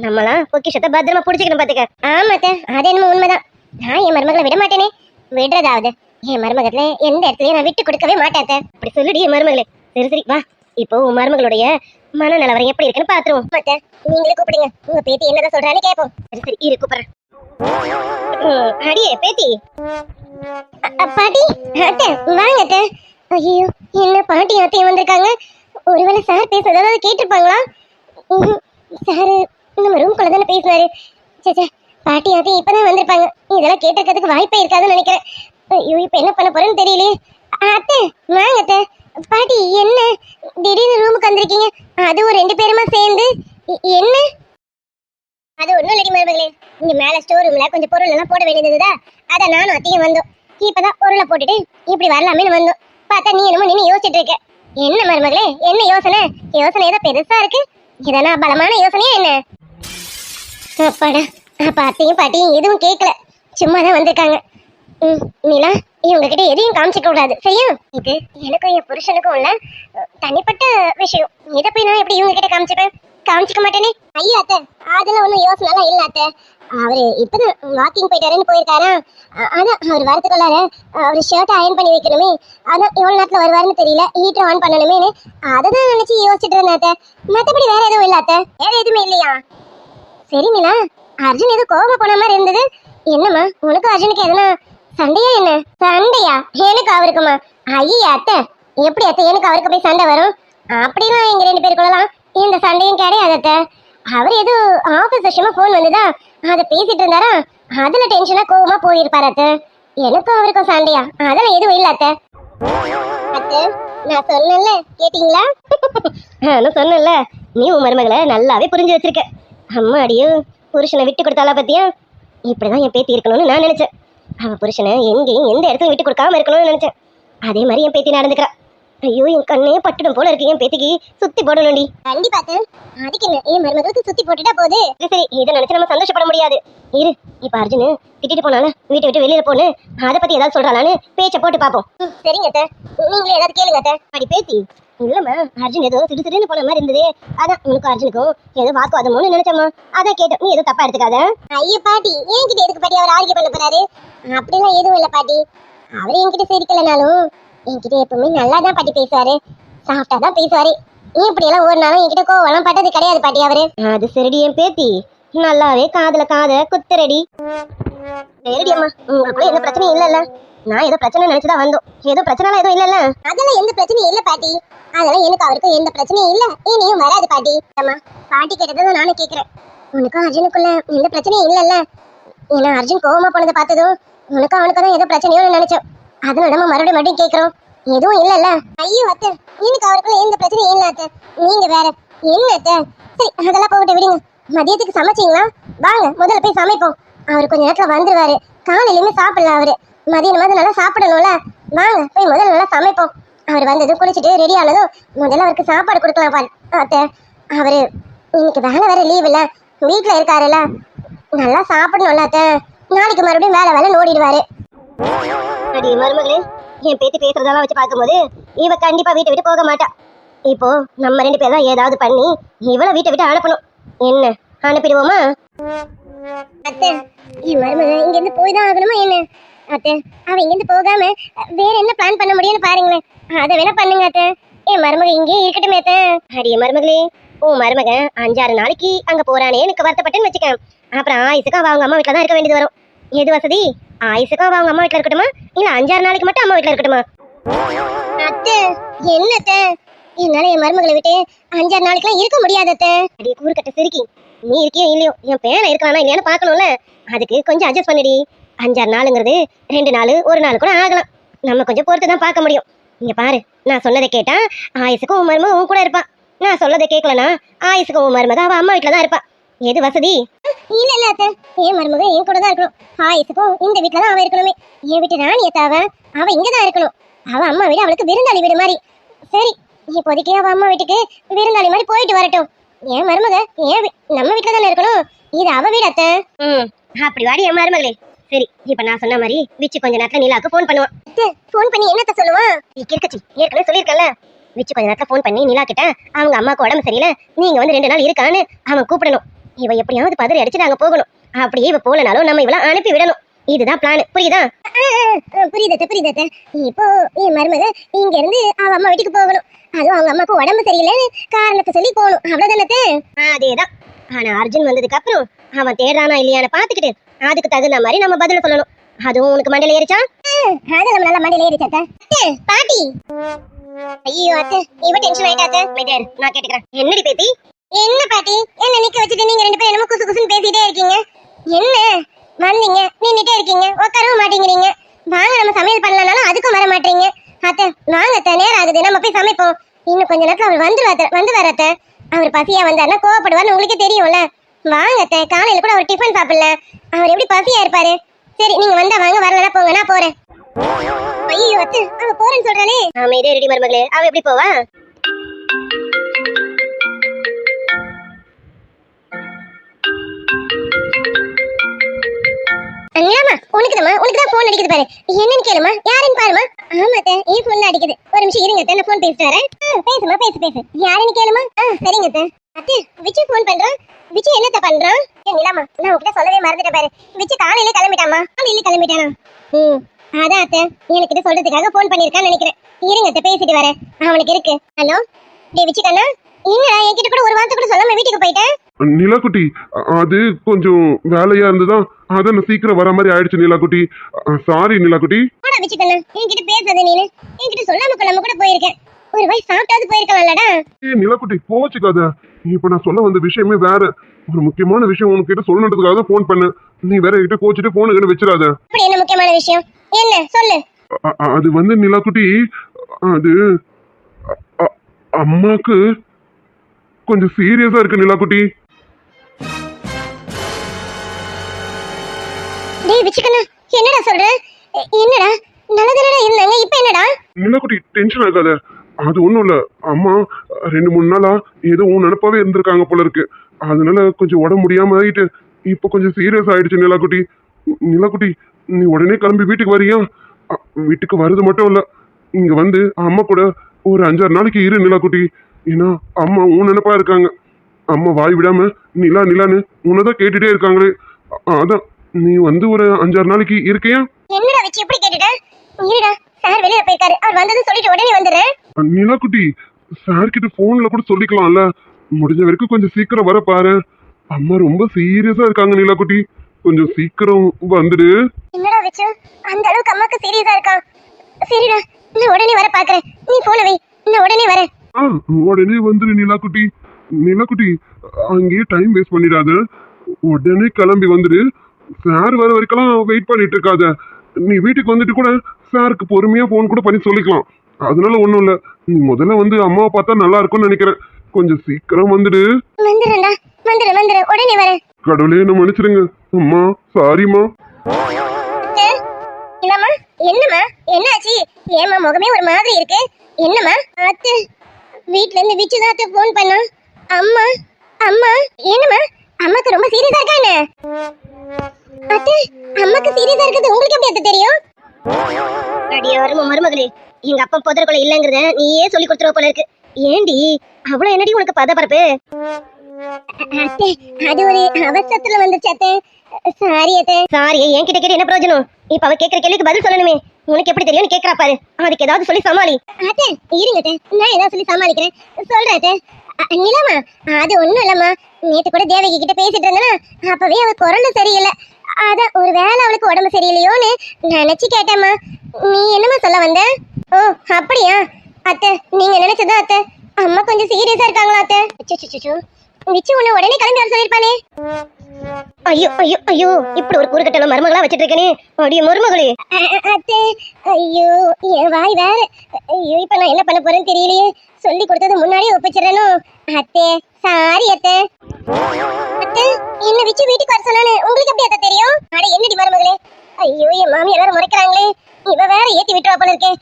நம்மளாம் பொக்கிஷத்தை பத்திரமா புடிச்சுக்கணும் பாத்துக்க. ஆமாத்த, அது என்னமோ உண்மைதான். நான் என் மருமகளை விட மாட்டேனே, விடுறதாவது என் மருமகத்துல எந்த இடத்துலயும் நான் விட்டு கொடுக்கவே மாட்டேன். அப்படி சொல்லுடி என் மருமகளே. சரி சரி வா, இப்போ உன் மருமகளுடைய மன நிலவரம் எப்படி இருக்குன்னு பாத்துருவோம். நீங்களே கூப்பிடுங்க, உங்க பேத்தி என்னதான் சொல்றான்னு கேட்போம். சரி சரி இரு கூப்பிடுறேன். அடியே பேத்தி. பாட்டி அத்தை வாங்க அத்தை. ஐயோ என்ன பாட்டி அத்தையும் வந்திருக்காங்க. ஒருவேளை சார் பேசுறது ஏதாவது கேட்டிருப்பாங்களா? சார் நம்ம ரூம்குள்ள தானே பேசினாரு. சே பாட்டி அத்தையும் இப்பதான் வந்திருப்பாங்க, இதெல்லாம் கேட்டிருக்கிறதுக்கு வாய்ப்பே இருக்காதுன்னு நினைக்கிறேன். ஐயோ இப்ப என்ன பண்ண போறேன்னு தெரியலையே. அத்தை வாங்க அத்தை. பாட்டி என்ன திடீர்னு ரூமுக்கு வந்திருக்கீங்க, அதுவும் 2 பேருமா சேர்ந்து? என்ன? அது ஒண்ணும் இல்லடி மருமகளே, இங்க மேல ஸ்டோர் ரூம்ல கொஞ்சம் பொருள் எல்லாம் போட வேண்டியதுதா, அத நானும் அத்தையும் வந்தோம். இப்பதான் பொருளை போட்டுட்டு இப்படி வரலாமேன்னு வந்தோம். பார்த்தா நீ என்னமோ நின்று யோசிச்சுட்டு இருக்க. என்ன மருமகளே, என்ன யோசனை? யோசனை ஏதோ பெருசா இருக்கு, இதனா பலமான யோசனையா என்ன? அப்பாடா, அப்ப அத்தையும் பாட்டியும் எதுவும் கேட்கல, சும்மாதான் வந்திருக்காங்க. நீலா இவங்க கிட்ட எதையும் காமிச்சிக்க கூடாது சரியா? இது எனக்கும் என் புருஷனுக்கும் உள்ள தனிப்பட்ட விஷயம், இதை போய் நான் எப்படி இவங்க கிட்ட காமிச்சிப்பேன்? காமிச்சிக்க மாட்டேனே. ஐயா அத்தை, அதெல்லாம் ஒன்றும் யோசனை எல்லாம் இல்ல அத்தை. அவரு இப்பதான் வாக்கிங் போயிட்டாருன்னு போயிருக்காரா, அதான் அவர் வரத்துக்குள்ளார அவரு ஷர்ட் அயன் பண்ணி வைக்கணுமே, அதான் எவ்வளவு நேரத்துல வருவாருன்னு தெரியல, ஹீட்டர் ஆன் பண்ணணுமே, அதான் நினைச்சு யோசிச்சுட்டு இருந்தேன் அத்தை. மற்றபடி வேற எதுவும் இல்ல அத்தை, வேற எதுவுமே இல்லையா? சரி நீலா, அர்ஜுன் ஏதோ கோபமா போன மாதிரி இருந்தது, என்னம்மா உனக்கு அர்ஜுனுக்கு எதுனா சண்டையா? என்ன சண்டையா? எனக்கு அவருக்குமா? ஐயா அத்தை, எப்படி அத்தை எனக்கு அவருக்கு போய் சண்டை வரும்? அப்படிலாம் எங்க 2 பேருக்குள்ளலாம் எந்த சண்டையும் கிடையாது அத்தை. அவர் ஏதோ ஆபீஸ் விஷயமா போன் வந்துதா, அதை பேசிட்டு இருந்தாரா, அதுல டென்ஷனா கோவமா போயிருப்பாரு அத்தை. எனக்கும் அவருக்கும் சண்டையா? அதெல்லாம் எதுவும் இல்ல அத்தை. அத்தை நான் சொன்னேன்ல, கேட்டீங்களா? நான் சொன்னேன்ல, நீ உன் மருமகளை நல்லாவே புரிஞ்சு வச்சிருக்க. அம்மா அடியோ, புருஷனை விட்டு கொடுத்தாலா பத்தியா? இப்படிதான் என் பேத்தி இருக்கணும்னு நான் நினைச்சேன். அவன் புருஷனை எங்கேயும் எந்த இடத்துல விட்டு கொடுக்காம இருக்கணும்னு நினைச்சேன். அதே மாதிரி என் பேத்தி நடந்துக்கிறா. ஐயோ என் கண்ணே பட்டுடும் போல இருக்கு, என் பேத்திக்கு சுத்தி போடணும்டி. கண்டிப்பா அதுக்கு என்ன, என் மருமகளுக்கு சுத்தி போட்டுட்டா போகுது. சரி இதை நினைச்சு நம்ம சந்தோஷப்பட முடியாது. இரு, இப்ப அர்ஜுனு திட்டிட்டு போனால வீட்டை விட்டு வெளியில போன்னு அதை பத்தி ஏதாவது சொல்றாளான்னு பேச்ச போட்டு பாப்போம். சரிங்க அத்தை, நீங்களே ஏதாவது கேளுங்க அத்தை. அடி பேத்தி. இல்லம்மா, அர்ஜுன் ஏதோ திடீர்னு போன மாதிரி இருந்தது, அதான் உனக்கு அர்ஜுனுக்கும் ஏதோ வாக்குவாதமோன்னு நினைச்சம்மா, அதான் கேட்டோம். நீ எதுவும் தப்பா எடுத்துக்காத. ஐயோ பாட்டி, என்கிட்ட எதுக்கு பாட்டி அவர் ஆர்கியூ பண்ண போறாரு? அப்படிலாம் எதுவும் இல்ல பாட்டி, அவரு என்கிட்ட சிரிக்கலனாலும் என்கிட்ட எப்பவுமே நல்லா தான் பாட்டி பேசுவாரு, சாஃப்டா தான் பேசுவாரு. இப்படி எல்லாம் ஒரு நாளும் என்கிட்ட கோவம் பட்டது கிடையாது பாட்டி அவரு. அது சரிடி என் பேத்தி, நல்லாவே காதுல குத்துறடி. சரிடி அம்மா, உங்களுக்குள்ள எந்த பிரச்சனையும் இல்லல்ல? நான் ஏதோ பிரச்சனை நினைச்சுதான் வந்தோம், ஏதோ பிரச்சனை எதுவும் இல்லல்ல? அதெல்லாம் எந்த பிரச்சனையும் இல்ல பாட்டி, அதெல்லாம் எனக்கு அவருக்கும் எந்த பிரச்சனையும் இல்ல, இனியும் வராது பாட்டி. அம்மா பாட்டி கேட்டதான் நானும் கேக்குறேன், உனக்கும் அர்ஜுனுக்குள்ள எந்த பிரச்சனையும் இல்லல்ல? ஏன்னா அர்ஜுன் கோவமா போனதை பார்த்ததும் உனக்கும் அவனுக்கு தான் ஏதோ பிரச்சனையோன்னு நினைச்சோம், அதனால நம்ம மறுபடியும் கேட்கிறோம். எதுவும் இல்லல்ல? ஐயோ அத்தை, எனக்கு அவருக்குள்ள எந்த பிரச்சனையும் இல்ல அத்தை, நீங்க வேற என்ன அத்தை? சரி அதெல்லாம் போகட்டு விடுங்க. மதியத்துக்கு சமைச்சிங்களா? வாங்க முதல்ல போய் சமைப்போம். அவர் கொஞ்ச நேரத்துல வந்துருவாரு. காலையிலுமே சாப்பிடல அவரு. மதியானமாவது நல்லா சாப்பிடணும்ல. வாங்க போய் முதல்ல நல்லா சமைப்போம். அவர் வந்ததும் குளிச்சுட்டு ரெடி ஆனதும் முதல்ல அவருக்கு சாப்பாடு கொடுக்கலாம். அத்தை, அவரு இன்னைக்கு வேலை வேற லீவ் இல்ல, வீட்டுல இருக்காருல்ல, நல்லா சாப்பிடணும்ல அத்தை. நாளைக்கு மறுபடியும் வேலை ஓடிடுவாரு. அடி மருமகளே, என் பேத்தி பேசுறதெல்லாம் வச்சு பார்க்கும்போது இவ கண்டிப்பா வீட்டை விட்டு போக மாட்டா. இப்போ நம்ம 2 பேரும் தான் ஏதாவது பண்ணி இவளை வீட்டை விட்டு அனுப்பணும். என்ன அனுப்பிடுவோமா? அத்தை, என் மருமக இங்க இருந்து போய் தான் ஆகணுமா என்ன? அத்தை, அவ இங்க இருந்து போகாம வேற என்ன பிளான் பண்ண முடியும்னு பாருங்களேன். அதை வேணா பண்ணுங்க அத்தை. என் மருமக இங்கே இருக்கட்டுமே அத்தை. அடிய மருமகளே, உன் மருமக 5-6 நாளைக்கு அங்க போறானே எனக்கு வருத்தப்பட்டுன்னு வச்சுக்கேன். அப்புறம் ஆயுசுக்கும் அவ அவங்க அம்மா வீட்டுல தான் இருக்க வேண்டியது வரும். எது வசதி? ஆயுசுக்கும் அவ அவங்க அம்மா வீட்டுல இருக்கட்டுமா, இல்ல 5-6 நாளைக்கு மட்டும் அம்மா வீட்டுல இருக்கட்டுமா? அத்தை, என்ன அத்தை, என்னால என் மருமகளை விட்டு 5-6 நாளைக்குலாம் இருக்க முடியாது அத்தை. அடி கூறுக்கட்ட சிரிக்கி, நீ இருக்கியோ இல்லையோ, என் பேரை இருக்கானா இல்லையான்னு பாக்கணும்ல. அதுக்கு கொஞ்சம் அட்ஜஸ்ட் பண்ணிடி. 5-6 நாளுங்கிறது 2 நாள் 1 நாள் கூட ஆகலாம். நம்ம கொஞ்சம் பொறுத்து தான் பார்க்க முடியும். இங்க பாரு, நான் சொன்னதை கேட்டா ஆயுசுக்கும் உன் மருமக உன் கூட இருப்பா. நான் சொல்லதை கேட்கலனா ஆயுசுக்கும் உன் மருமக அவ அம்மா வீட்டுல தான் இருப்பா. எது வசதி? இல்ல இல்ல அத்தை, என் மருமக என் கூட தான் இருக்கணும். ஆயுசுக்கும் இந்த வீட்டுல தான் அவ இருக்கணுமே. என் வீட்டு ராணி அத்தை, அவ இங்கதான் இருக்கணும். அவ அம்மா வீடு அவளுக்கு விருந்தாளி வீடு மாதிரி. சரி, இப்போதைக்கு அவ அம்மா வீட்டுக்கு விருந்தாளி மாதிரி போயிட்டு வரட்டும். என் மருமக நம்ம வீட்டுல தானே இருக்கணும். இது அவ வீடு அத்தை. அப்படி வாடி என் மருமகளே. சரி, இப்ப நான் சொன்ன மாதிரி விச்சு கொஞ்ச நேரத்துல நிலாவுக்கு போன் பண்ணுவான். போன் பண்ணி என்னத்த சொல்லுவான்? இருக்கச்சி, ஏற்கனவே சொல்லியிருக்கல. விச்சு கொஞ்ச நேரத்துல போன் பண்ணி நிலா கிட்ட அவங்க அம்மாவுக்கு உடம்பு சரியில்லை, நீங்க வந்து 2 நாள் இருக்கான்னு அவன் கூப்பிடணும். இவ எப்படியாவது பதறி அடிச்சு நாங்க போகணும். அப்படியே இவ போலனாலும் நம்ம இவள அனுப்பி விடணும். இதுதான் பிளான். புரியுதா? புரியுதத்த. இப்போ என் மருமக இங்க இருந்து அவ அம்மா வீட்டுக்கு போகணும். அதுவும் அவங்க அம்மாக்கு உடம்பு சரியில்லைன்னு காரணத்தை சொல்லி போகணும். அவ்வளவுதானே? அதேதான். ஆனா அர்ஜுன் வந்ததுக்கு அப்புறம் அவன் தேடுறானா இல்லையான்னு பாத்துக்கிட்டு அதுக்கு தகுந்த மாதிரி நம்ம பதில சொல்லணும். அதுவும் உனக்கு மண்டையில ஏறிச்சா? அது நம்ம நல்லா மண்டையில ஏறிச்சாத்த. பாட்டி, ஐயோ அத்தை, இவ டென்ஷன் ஆயிட்டாத்த. மெதர், நான் கேட்டுக்கிறேன். என்னடி பேத்தி? என்ன பாட்டி, என்ன நிக்க வச்சுட்டு நீங்க 2 பேரும் என்னமோ குசு குசுன்னு பேசிட்டே இருக்கீங்க? என்ன வந்தீங்க, நின்னுட்டே இருக்கீங்க, உட்காரவும் மாட்டேங்கிறீங்க. வாங்க நம்ம சமையல் பண்ணலனாலும் அதுக்கும் வர மாட்டீங்க. அத்தை வாங்க அத்தை, நேரம் ஆகுது, நம்ம போய் சமைப்போம். இன்னும் கொஞ்ச நேரத்துல அவர் வந்து வர அத்தை. அவர் பசியா வந்தாருன்னா கோவப்படுவார்னு உங்களுக்கே தெரியும்ல. வாங்க அத்தை, காலையில கூட அவர் டிஃபன் சாப்பிடல, அவர் எப்படி பசியா இருப்பாரு? சரி, நீங்க வந்தா வாங்க, வரலனா போங்க, நான் போறேன். ஐயோ அத்தை, அவ போறேன்னு சொல்றானே. அமைதியா ரெடி மருமகளே, அவ எப்படி போவா? அண்ணாமா, உனக்கு தான் போன் அடிக்குது பாரு. என்னன்னு கேளுமா, யாருன்னு பாருமா. ஆமா அத்தை, என் போன் அடிக்குது. ஒரு நிமிஷம் இருங்க அத்தை, நான் போன் பேசிட்டு வரேன். பேசுமா, பேசு. யாருன்னு கேளுமா. சரிங்க அத்தை. அத்தை, விச்சு போன் பண்றான். விச்சு என்னத்த பண்றான்? நிலாமா, நான் உங்ககிட்ட சொல்லவே மறந்துட்டேன் பாரு. விச்சு காலையில கிளம்பிட்டானா? அதான் அத்தை, எனக்கு சொல்றதுக்காக போன் பண்ணிருக்கான்னு நினைக்கிறேன். இருங்க அத்தை, பேசிட்டு வரேன். அவனுக்கு இருக்கு. ஹலோ டே விச்சு கண்ணா, என்னடா என்கிட்ட கூட ஒரு வார்த்தை கூட சொல்லாம வீட்டுக்கு போயிட்டேன்? நிலாக்குட்டி, அது கொஞ்சம் வேலையா இருந்துதான், அதான் நான் சீக்கிரம் வர மாதிரி ஆயிடுச்சு நிலாக்குட்டி. சாரி நிலாக்குட்டி. விச்சு கண்ணா, என்கிட்ட பேசாத நீனு. என்கிட்ட சொல்லாம கொள்ளாம கூட போயிருக்கேன். ஒரு வாய் சாப்பிட்டாவது போயிருக்கலாம்லடா. நிலாக்குட்டி கோச்சுக்காத. இப்ப நான் சொல்ல வந்த விஷயமே வேற. ஒரு முக்கியமான விஷயம் உனக்கிட்ட சொல்லணுன்றதுக்காக போன் பண்ணேன். நீ வேற கிட்ட கோச்சிட்டு போன் கிட்ட வச்சிடாத. அப்படி என்ன முக்கியமான விஷயம்? என்ன சொல்லு. அது வந்து நிலாக்குட்டி, அது அம்மாக்கு கொஞ்சம் சீரியஸா இருக்கு நிலாக்குட்டி. டேய் விச்சுக்கண்ணா, என்னடா சொல்ற? என்னடா நல்லதானடா இருந்தாங்க, இப்போ என்னடா? நிலாக்குட்டி டென்ஷன் ஆகாத. அது ஒண்ணும் இல்ல, அம்மா 2-3 நாளா ஏதோ நினைப்பாவே இருந்திருக்காங்க போல இருக்கு. அதனால கொஞ்சம் உடம்பு முடியாம ஆயிட்டு இப்ப கொஞ்சம் சீரியஸ் ஆயிடுச்சு நிலாக்குட்டி. நிலாக்குட்டி, நீ உடனே கிளம்பி வீட்டுக்கு வரியா? வீட்டுக்கு வருது மட்டும் இல்ல, இங்க வந்து அம்மா கூட ஒரு 5-6 நாளைக்கு இரு நிலாக்குட்டி. ஏன்னா அம்மா நினைப்பா இருக்காங்க. அம்மா வாய் விடாம நிலான்னு உன்னதான் கேட்டுட்டே இருக்காங்களே. அதான் நீ வந்து ஒரு 5-6 நாளைக்கு இருக்கியா? என்னடா வச்சு எப்படி கேட்டுட்ட? இருடா, சார் வெளியில போயிருக்காரு, அவர் வந்ததும் சொல்லிட்டு உடனே வந்துடுறேன். நிலாக்குட்டி, சார் கிட்ட போன்ல கூட சொல்லிக்கலாம்ல. முடிஞ்ச வரைக்கும் கொஞ்சம் சீக்கிரம் வர பாரு. அம்மா ரொம்ப சீரியஸா இருக்காங்க நிலாக்குட்டி, கொஞ்சம் சீக்கிரம் வந்துடு. என்னடா வச்சு அந்த அளவுக்கு அம்மாக்கு சீரியஸா இருக்கா? சரிடா, நான் உடனே வர பாக்குறேன். நீ போன வை, நான் உடனே வரேன். உடனே வந்துரு நிலாக்குட்டி. நிலாக்குட்டி, அங்கேயே டைம் வேஸ்ட் பண்ணிடாத, உடனே கிளம்பி வந்துடு. சார் வர வரைக்கும் வெயிட் பண்ணிட்டு இருக்காத. நீ வீட்டுக்கு வந்துட்டு கூட சாருக்கு பொறுமையா போன் கூட பண்ணி சொல்லிக்கலாம். அதனால ஒண்ணும் இல்ல, நீ முதல்ல வந்து அம்மாவை பார்த்தா நல்லா இருக்கும்னு நினைக்கிறேன். கொஞ்சம் சீக்கிரம் வந்துடு. வந்துடுறேன்டா, வந்துடுறேன், உடனே வரேன். கடவுளே என்ன மன்னிச்சிடுங்க. அம்மா சாரிம்மா. அத்தை, இல்லம்மா, என்னம்மா என்னாச்சு? ஏம்மா முகமே ஒரு மாதிரி இருக்கு? என்னம்மா? அத்தை, வீட்ல இருந்து விச்சுதான் அத்தை ஃபோன் பண்ணா. அம்மா அம்மா என்னம்மா? அம்மாக்கு ரொம்ப சீரியஸா இருக்கானே. அத்தை, அம்மாக்கு சீரியஸா இருக்குது உங்களுக்கு எப்படி அத்தை தெரியும்? அடியே வருமா மருமகளே, எங்க அப்பா புதற்குள்ள இல்லங்கறத நீயே சொல்லி கொடுத்துருவ போல இருக்கு. ஏண்டி அவ்வளவு என்னடி உனக்கு பதப்பரப்பு? அத்தை, அது ஒரு அவசரத்துல வந்துச்சு அத்தை. சாரி அத்தை. சாரி என்கிட்ட கேட்டு என்ன பிரயோஜனம்? இப்ப அவ கேக்குற கேள்விக்கு பதில் சொல்லணுமே. உனக்கு எப்படி தெரியும்னு கேக்குறா பாரு. அதுக்கு ஏதாவது சொல்லி சமாளி. அத்தை இருங்க அத்தை, நான் ஏதாவது சொல்லி சமாளிக்கிறேன். சொல்றேன் அத்தை. நிலமா, அது ஒண்ணும் இல்லம்மா. நேத்து கூட தேவகி கிட்ட பேசிட்டு இருந்தேனா, அப்பவே அவ குரல் சரியில்லை. அதான் ஒரு வேளை அவளுக்கு உடம்பு சரியில்லையோன்னு நினைச்சு கேட்டேம்மா. நீ என்னம்மா சொல்ல வந்த? ஓ அப்படியா அத்தை, நீங்க நினைச்சதா அத்தை. அம்மா கொஞ்சம் சீரியஸா இருக்காங்களா அத்தை? அச்சோ, விச்சு உன்னை உடனே கிளம்பி வர சொல்லிருப்பானே. ஐயோ ஐயோ ஐயோ, இப்படி ஒரு குறுக்கட்டல மருமகளா வச்சிட்டு இருக்கனே. அடியே மருமகளே. அத்தை, ஐயோ என் வாய் வேற. ஐயோ இப்ப நான் என்ன பண்ண போறேன்னு தெரியலையே. சொல்லி கொடுத்தது முன்னாடியே ஒப்பிச்சிடறேனோ. அத்தை சாரி அத்தை. அத்தை, என்ன விச்சு வீட்டுக்கு வர சொன்னானே, உங்களுக்கு எப்படி அத்தை தெரியும்? அட என்னடி மருமகளே. ஐயோ என் மாமி எல்லாரும் முறைக்கிறாங்களே. இவ வேற ஏத்தி விட்டுவா போல இருக்கே.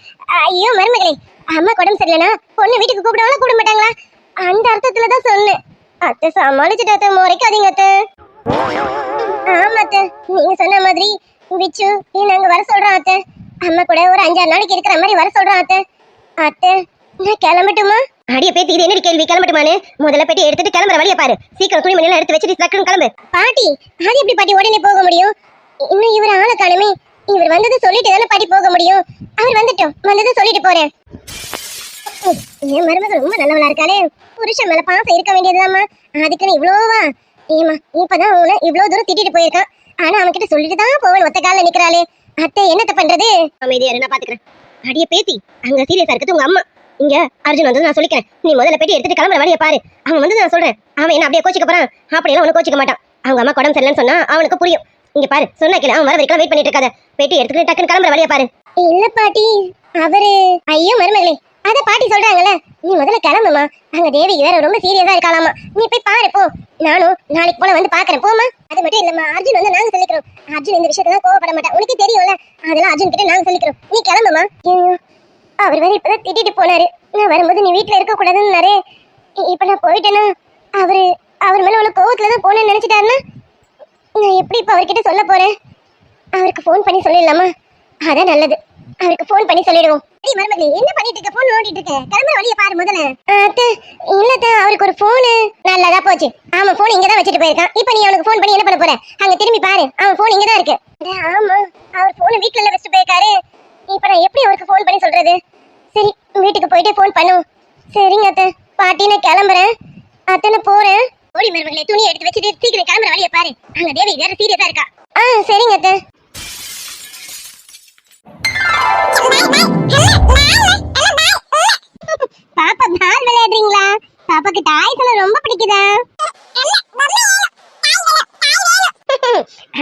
ஐயோ மருமகளே, அம்மா உடம்பு சரியில்லைனா பொண்ணு வீட்டுக்கு கூப்பிடுவாங்களா கூப்பிட மாட்டாங்களா? அந்த அர்த்தத்துலதான் சொன்னேன். அத்தை சமாளிச்சுட்டு அத்தை, முறைக்காதீங்க அத்தை. ஆமா அத்தை, நீங்க சொன்ன மாதிரி விச்சு நாங்க வர சொல்றோம் அத்தை. அம்மா கூட ஒரு 5-6 நாளைக்கு இருக்கிற மாதிரி வர சொல்றோம் அத்தை. அத்தை நான் கிளம்பட்டுமா? அடிய பேத்தி, இது என்னடி கேள்வி? கிளம்பட்டுமானு முதல்ல பேட்டி எடுத்துட்டு கிளம்புற வழியை பாரு. சீக்கிரம் துணி மணி எல்லாம் எடுத்து வச்சுட்டு டக்குன்னு கிளம்பு. பாட்டி, அது எப்படி பாட்டி உடனே போக முடியும்? இன்னும் இவர் ஆளை காணுமே. இவர் வந்தது சொல்லிட்டு தானே பாட்டி போக முடியும். அவர் வந்துட்டோம், வந்தது சொல்லிட்டு போறேன். என் மருமகள் ரொம்ப நல்லவளா இருக்காளே. புருஷன் மேல பாசம் இருக்க வேண்டியதுதாம்மா. அதுக்குன்னு இவ்வளோவா? ஏமா இப்பதான் உன இவ்வளவு தூரம் திட்டிட்டு போயிருக்கான். ஆனா அவன்கிட்ட சொல்லிட்டு தான் போவன் ஒத்த கால நிக்கிறாளே. அத்தை என்னத்த பண்றது? அமைதியா நான் பாத்துக்கிறேன். அடிய பேத்தி, அங்க சீரியஸா இருக்குது உங்க அம்மா. இங்க அர்ஜுன் வந்து நான் சொல்லிக்கிறேன். நீ முதல்ல பேட்டி எடுத்துட்டு கிளம்புற வழியை பாரு. அவன் வந்து நான் சொல்றேன். அவன் என்ன அப்படியே கோச்சிக்க போறான்? அப்படியெல்லாம் அவனை கோச்சிக்க மாட்டான். அவங்க அம்மா உடம்பு சரியில்லைன்னு சொன்னா அவனுக்கு புரியும். இங்க பாரு, சொன்னா கேளு. அவன் வர வரைக்கும் வெயிட் பண்ணிட்டு இருக்காத. பேட்டி எடுத்துட்டு டக்குன்னு கிளம்புற வழியை பாரு. இல்ல பாட்டி, அவரு ஐயோ மருமகளே, அத பாட்டி சொல்றாங்கல்ல, நீ முதல்ல கிளம்புமா. அங்க தேவி வேற ரொம்ப சீரியஸா இருக்காளாமா. நீ போய் பாரு போ. நானும் நாளைக்கு போல வந்து பாக்குறேன் போமா. அது மட்டும் இல்லம்மா, அர்ஜுன் வந்து நாங்க சொல்லிக்கிறோம். அர்ஜுன் இந்த விஷயத்தான் கோவப்பட மாட்டான், உனக்கு தெரியும்ல. அதெல்லாம் அர்ஜுன் கிட்ட நாங்க சொல்லிக்கிறோம். நீ கிளம்புமா. அவர் வேற இப்பதான் திட்டிட்டு போனாரு. நான் வரும்போது நீ வீட்டுல இருக்க கூடாதுன்னாரு. இப்ப நான் போயிட்டேன்னா அவர் மேல உள்ள கோவத்துலதான் போனேன்னு நினைச்சிட்டாருன்னா நான் எப்படி இப்ப அவர்கிட்ட சொல்ல போறேன்? அவருக்கு போன் பண்ணி சொல்லிடலாமா? அதான் நல்லது, அவருக்கு போன் பண்ணி சொல்லிடுவோம். மருமகளே என்ன பண்ணிட்டு இருக்க? போன் ஓடிட்டு இருக்க. கிளம்புற வழியை பாரு முதல்ல. இல்ல அவருக்கு ஒரு போனு. நல்லதா போச்சு. ஆமா, போன் இங்கதான் வச்சுட்டு போயிருக்கான். இப்ப நீ அவனுக்கு போன் பண்ணி என்ன பண்ண போற? அங்க திரும்பி பாரு, அவன் போன் இங்கதான் இருக்கு. ஆமா, அவர் போன் வீட்டுல வச்சுட்டு போயிருக்காரு. இப்ப நான் எப்படி அவருக்கு போன் பண்ணி சொல்றது? சரி, வீட்டுக்கு போயிட்டு போன் பண்ணும். சரிங்க அத்தை. பாட்டி நான் கிளம்புறேன். அத்தனை போறேன். ஓடி மருமகளே, துணி எடுத்து வச்சுட்டு சீக்கிரம் கிளம்புற வழியை பாரு. அங்க தேவி வேற சீரியஸா இருக்கா. சரிங்க அத்தை. பாப்பா பால் விளையாடுறீங்களா? பாப்பாக்கு டாய்ஸ் எல்லாம் ரொம்ப பிடிக்குதா?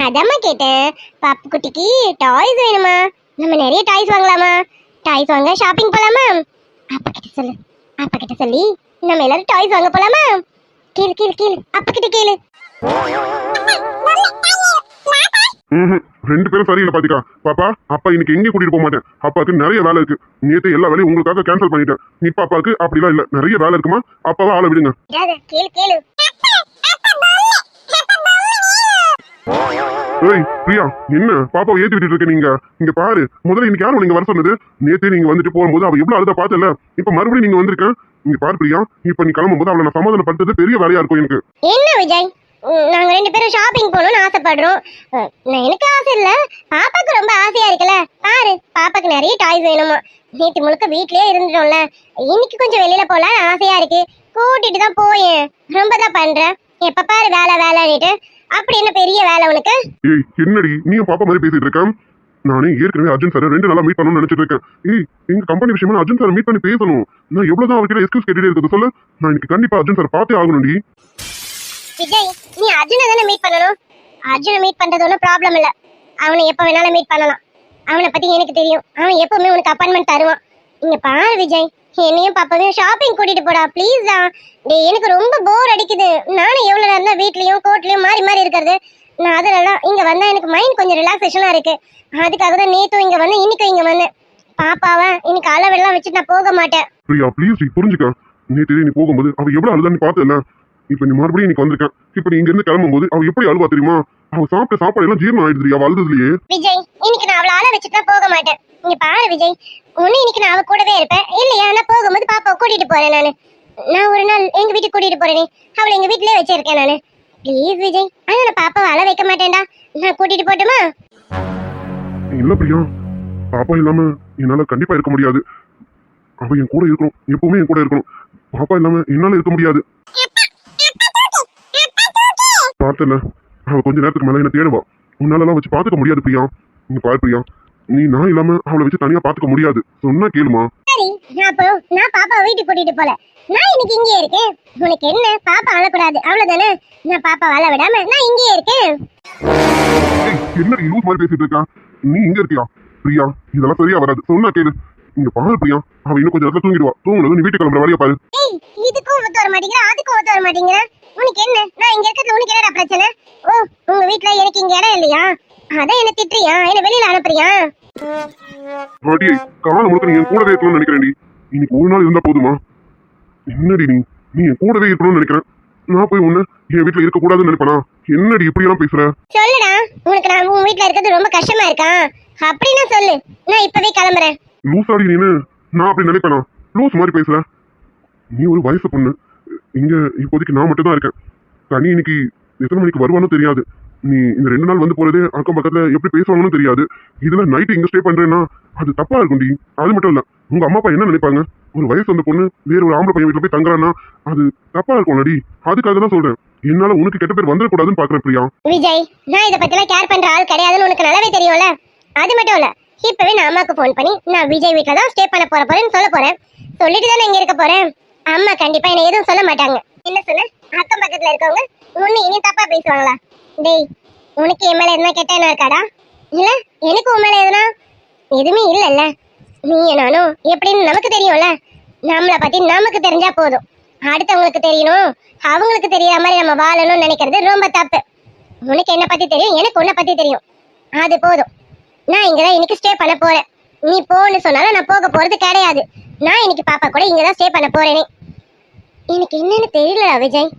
அதம்மா கேட்டேன். பாப்பு குட்டிக்கு டாய்ஸ் வேணுமா? நம்ம நிறைய டாய்ஸ் வாங்கலாமா? டாய்ஸ் வாங்க ஷாப்பிங் போலாமா? அப்பா கிட்ட சொல்லி நம்ம எல்லாரும் டாய்ஸ் வாங்க போலாமா? கேளு அப்பா கிட்ட கேளு. ரெண்டு பேரும் சரியில்லை பாத்திக்கா. பாப்பா, அப்பா இன்னைக்கு எங்கேயும் கூட்டிட்டு போக மாட்டேன். அப்பாவுக்கு நிறைய வேலை இருக்கு. நேத்து எல்லா வேலையும் உங்களுக்காக கேன்சல் பண்ணிட்டேன். இப்ப அப்பாவுக்கு அப்படிலாம் இல்ல, நிறைய வேலை இருக்குமா. அப்பாவை ஆள விடுங்க. கேளு. ஏய் பிரியா, என்ன பாப்பாவை ஏத்தி விட்டுட்டு இருக்க நீங்க? இங்க பாரு, முதல்ல இன்னைக்கு யாரும் நீங்க வர சொன்னது? நேத்து நீங்க வந்துட்டு போகும்போது அவ எவ்வளவு அழுத பார்த்தல. இப்ப மறுபடியும் நீங்க வந்திருக்க. இங்க பாரு பிரியா, இப்ப நீ கிளம்பும் போது அவளை நான் சமாதானப்படுத்துறது பெரிய வேலையா இருக்கும் எனக்கு. என்ன விஜய், நாங்க ரெண்டு பேரும் ஷாப்பிங் போகணும்னு ஆசைப்படுறோம். எனக்கு ஆசை இல்ல, பாப்பாக்கு ரொம்ப ஆசையா இருக்குல்ல. பாரு, பாப்பாக்கு நிறைய டாய்ஸ் வேணுமா. நேத்து முழுக்க வீட்லயே இருந்துட்டோம்ல, இன்னைக்கு கொஞ்சம் வெளியில போல ஆசையா இருக்கு. கூட்டிட்டு தான் போயேன். ரொம்ப தான் பண்றேன். எப்ப பாரு வேலைன்னுட்டு. அப்படி என்ன பெரிய வேலை உனக்கு? ஏய் என்னடி நீ பாப்பா மாதிரி பேசிட்டு இருக்க? நானே ஏற்கனவே அர்ஜுன் சார் 2 நாளா மீட் பண்ணணும்னு நினைச்சிட்டு இருக்கேன். ஏய், எங்க கம்பெனி விஷயமா அர்ஜுன் சார் மீட் பண்ணி பேசணும். நான் எவ்வளவுதான் அவர்கிட்ட எக்ஸ்கியூஸ் கேட்டுட்டே இருக்குது சொல்லு. நான் இன்னைக்கு கண்டிப்பா அர்ஜுன் சார் பார்த்தே ஆகணும்டி. விஜய், நீ அர்ஜுனை தானே மீட் பண்ணணும். அர்ஜுனை மீட் பண்றது ஒன்றும் ப்ராப்ளம் இல்ல. அவனை எப்ப வேணாலும் மீட் பண்ணலாம். அவனை பத்தி எனக்கு தெரியும். அவன் எப்பவுமே உனக்கு அப்பாயின்மெண்ட் தருவான். இங்க பாரு விஜய், என்னையும் பாப்பாவையும் ஷாப்பிங் கூட்டிட்டு போடா ப்ளீஸ்டா. டேய் எனக்கு ரொம்ப போர் அடிக்குது. நானும் எவ்வளவு நேரம் தான் வீட்லயும் கோர்ட்லயும் மாறி மாறி இருக்கிறது. நான் அதனால இங்க வந்தா எனக்கு மைண்ட் கொஞ்சம் ரிலாக்ஸேஷனா இருக்கு. அதுக்காக தான் நேத்தும் இங்க வந்து இன்னைக்கும் இங்க வந்தேன். பாப்பாவை இன்னைக்கு அளவெல்லாம் வச்சுட்டு நான் போக மாட்டேன். பிரியா ப்ளீஸ் நீ புரிஞ்சுக்க. நேற்று நீ போகும்போது அவ எவ்வளவு அழுதான்னு பார்த்தல. இப்ப நீ மறுபடியும் இன்னைக்கு வந்திருக்கேன். இப்ப நீ இங்க இருந்து கிளம்பும்போது அவ எப்படி அழுவா தெரியுமா? அவ சாப்பிட்ட சாப்பாடு எல்லாம் ஜீரணம் ஆயிடுது. அவ அழுதுலயே. விஜய் இன்னைக்கு நான் அவளை அழ வச்சுட்டு தான் போக மாட்டேன். இங்க பாரு விஜய், ஒண்ணு இன்னைக்கு நான் அவ கூடவே இருப்பேன், இல்லையா நான் போகும்போது பாப்பாவை கூட்டிட்டு போறேன். நான் ஒரு நாள் எங்க வீட்டுக்கு கூட்டிட்டு போறேனே, அவளை எங்க வீட்லயே வச்சிருக்கேன் நானு. ப்ளீஸ் விஜய், ஆனா நான் பாப்பாவை அழ வைக்க மாட்டேன்டா. நான் கூட்டிட்டு போட்டுமா? இல்ல பிரியா, பாப்பா இல்லாம என்னால கண்டிப்பா இருக்க முடியாது. அவ என் கூட இருக்கணும், எப்பவுமே என் கூட இருக்கணும். பாப்பா இல்லாம என்னால இருக்க முடியாது. பார்த்தல, அவ கொஞ்ச நேரத்துக்கு மேல என்ன தேடுவா. உன்னாலலாம் வச்சு பாத்துக்க முடியாது பிரியா. நீ பாரு பிரியா, நீ நான் இல்லாம அவளை வச்சு தனியா பாத்துக்க முடியாது. சொன்னா கேளுமா? சரி, நான் பாப்பாவை வீட்டுக்கு கூட்டிட்டு போல. நான் இன்னைக்கு இங்கே இருக்கேன். உனக்கு என்ன, பாப்பா அழக்கூடாது அவ்வளவுதானே? நான் பாப்பா அழ விடாம நான் இங்கே இருக்கேன். என்ன நீ லூஸ் மாதிரி பேசிட்டு இருக்கா? நீ இங்க இருக்கியா? பிரியா இதெல்லாம் சரியா வராது. சொன்னா கேளு. இங்க பாரு பிரியா, அவ இன்னும் கொஞ்சம் நேரத்துல தூங்கிடுவா. தூங்குனது நீ வீட்டுக்கு கிளம்புற வழியா பாரு. ஏய், இதுக்கும் ஒத்து வர மாட்டேங்கிற, அதுக்கும் ஒத்து வர மாட்டேங்கிற. உனக்கு என்ன, நான் இங்க இருக்கிறது உனக்கு என்னடா பிரச்சனை? ஓ, உங்க வீட்ல எனக்கு இங்க இடம் இல்லையா? அதான் என்ன திட்டுறியா, என்ன வெளியில அனுப்புறியா? அடியே, காலம் முழுக்க நீ என் கூடவே இருக்கணும்னு நினைக்கிறேன்டி. இன்னைக்கு ஒரு நாள் இருந்தா போதுமா? என்னடி நீ என் கூடவே இருக்கணும்னு நினைக்கிறேன். நான் போய் உன்ன என் வீட்டுல இருக்க கூடாதுன்னு நினைப்பனா? என்னடி இப்படி எல்லாம் பேசுற? சொல்லுடா, உனக்கு நான் உன் வீட்ல இருக்கிறது ரொம்ப கஷ்டமா இருக்கா? அப்படின்னா சொல்லு, நான் இப்பவே கிளம்புறேன். லூசாடி நீனு? நான் அப்படி நினைப்பேனா? லூஸ் மாதிரி பேசுற. நீ ஒரு வயசு பொண்ணு. இங்க இப்போதைக்கு நான் மட்டும் தான் இருக்கேன். தனி இன்னைக்கு எத்தனை மணிக்கு வருவானோ தெரியாது. நீ இந்த 2 நாள் வந்து போறதே அக்கம் பக்கத்துல எப்படி பேசுவாங்கன்னு தெரியாது. இதுல நைட்டு இங்க ஸ்டே பண்றேன்னா அது தப்பா இருக்கும்டி. அது மட்டும் இல்ல, உங்க அம்மா அப்பா என்ன நினைப்பாங்க? ஒரு வயசு வந்த பொண்ணு வேற ஒரு ஆம்பளை பையன் வீட்டுல போய் தங்குறான்னா அது தப்பா இருக்கும்லடி. அதுக்காக தான் சொல்றேன். என்னால உனக்கு கெட்ட பேர் வந்துடக்கூடாதுன்னு பாக்குறேன் பிரியா. விஜய், நான் இதை பத்திலாம் கேர் பண்ற ஆள் கிடையாதுன்னு உனக்கு நல்லாவே தெரியும்ல. அது மட்டும் இல்ல, இப்பவே நான் அம்மாக்கு போன் பண்ணி நான் விஜய் வீட்டுல தான் ஸ்டே பண்ண போறேன்னு சொல்ல போறேன். சொல்லிட்டு தானே இங்க இருக்க போறேன். அம்மா கண்டிப்பா என்ன எதுவும் சொல்ல மாட்டாங்க. என்ன சொன்ன? அக்கம் பக்கத்துல இருக்கவங்க உன்னை இனி தப்பா பேசுவாங்களா? டேய், உனக்கு என் மேல எதுனா கெட்ட என்ன இருக்காடா? இல்ல எனக்கு உன் மேல எதுனா எதுவுமே இல்லல்ல. நீ நானும் எப்படின்னு நமக்கு தெரியும்ல. நம்மளை பத்தி நமக்கு தெரிஞ்சா போதும். அடுத்தவங்களுக்கு தெரியணும், அவங்களுக்கு தெரியற மாதிரி நம்ம வாழணும்னு நினைக்கிறது ரொம்ப தப்பு. உனக்கு என்ன பத்தி தெரியும், எனக்கு உன்னை பத்தி தெரியும். அது போதும். நான் இங்கதான் இன்னைக்கு ஸ்டே பண்ண போறேன். நீ போன்னு சொன்னாலும் நான் போக போறது கிடையாது. நான் இன்னைக்கு பாப்பா கூட இங்கதான் ஸ்டே பண்ண போறேனே. எனக்கு என்னன்னு தெரியல விஜய்.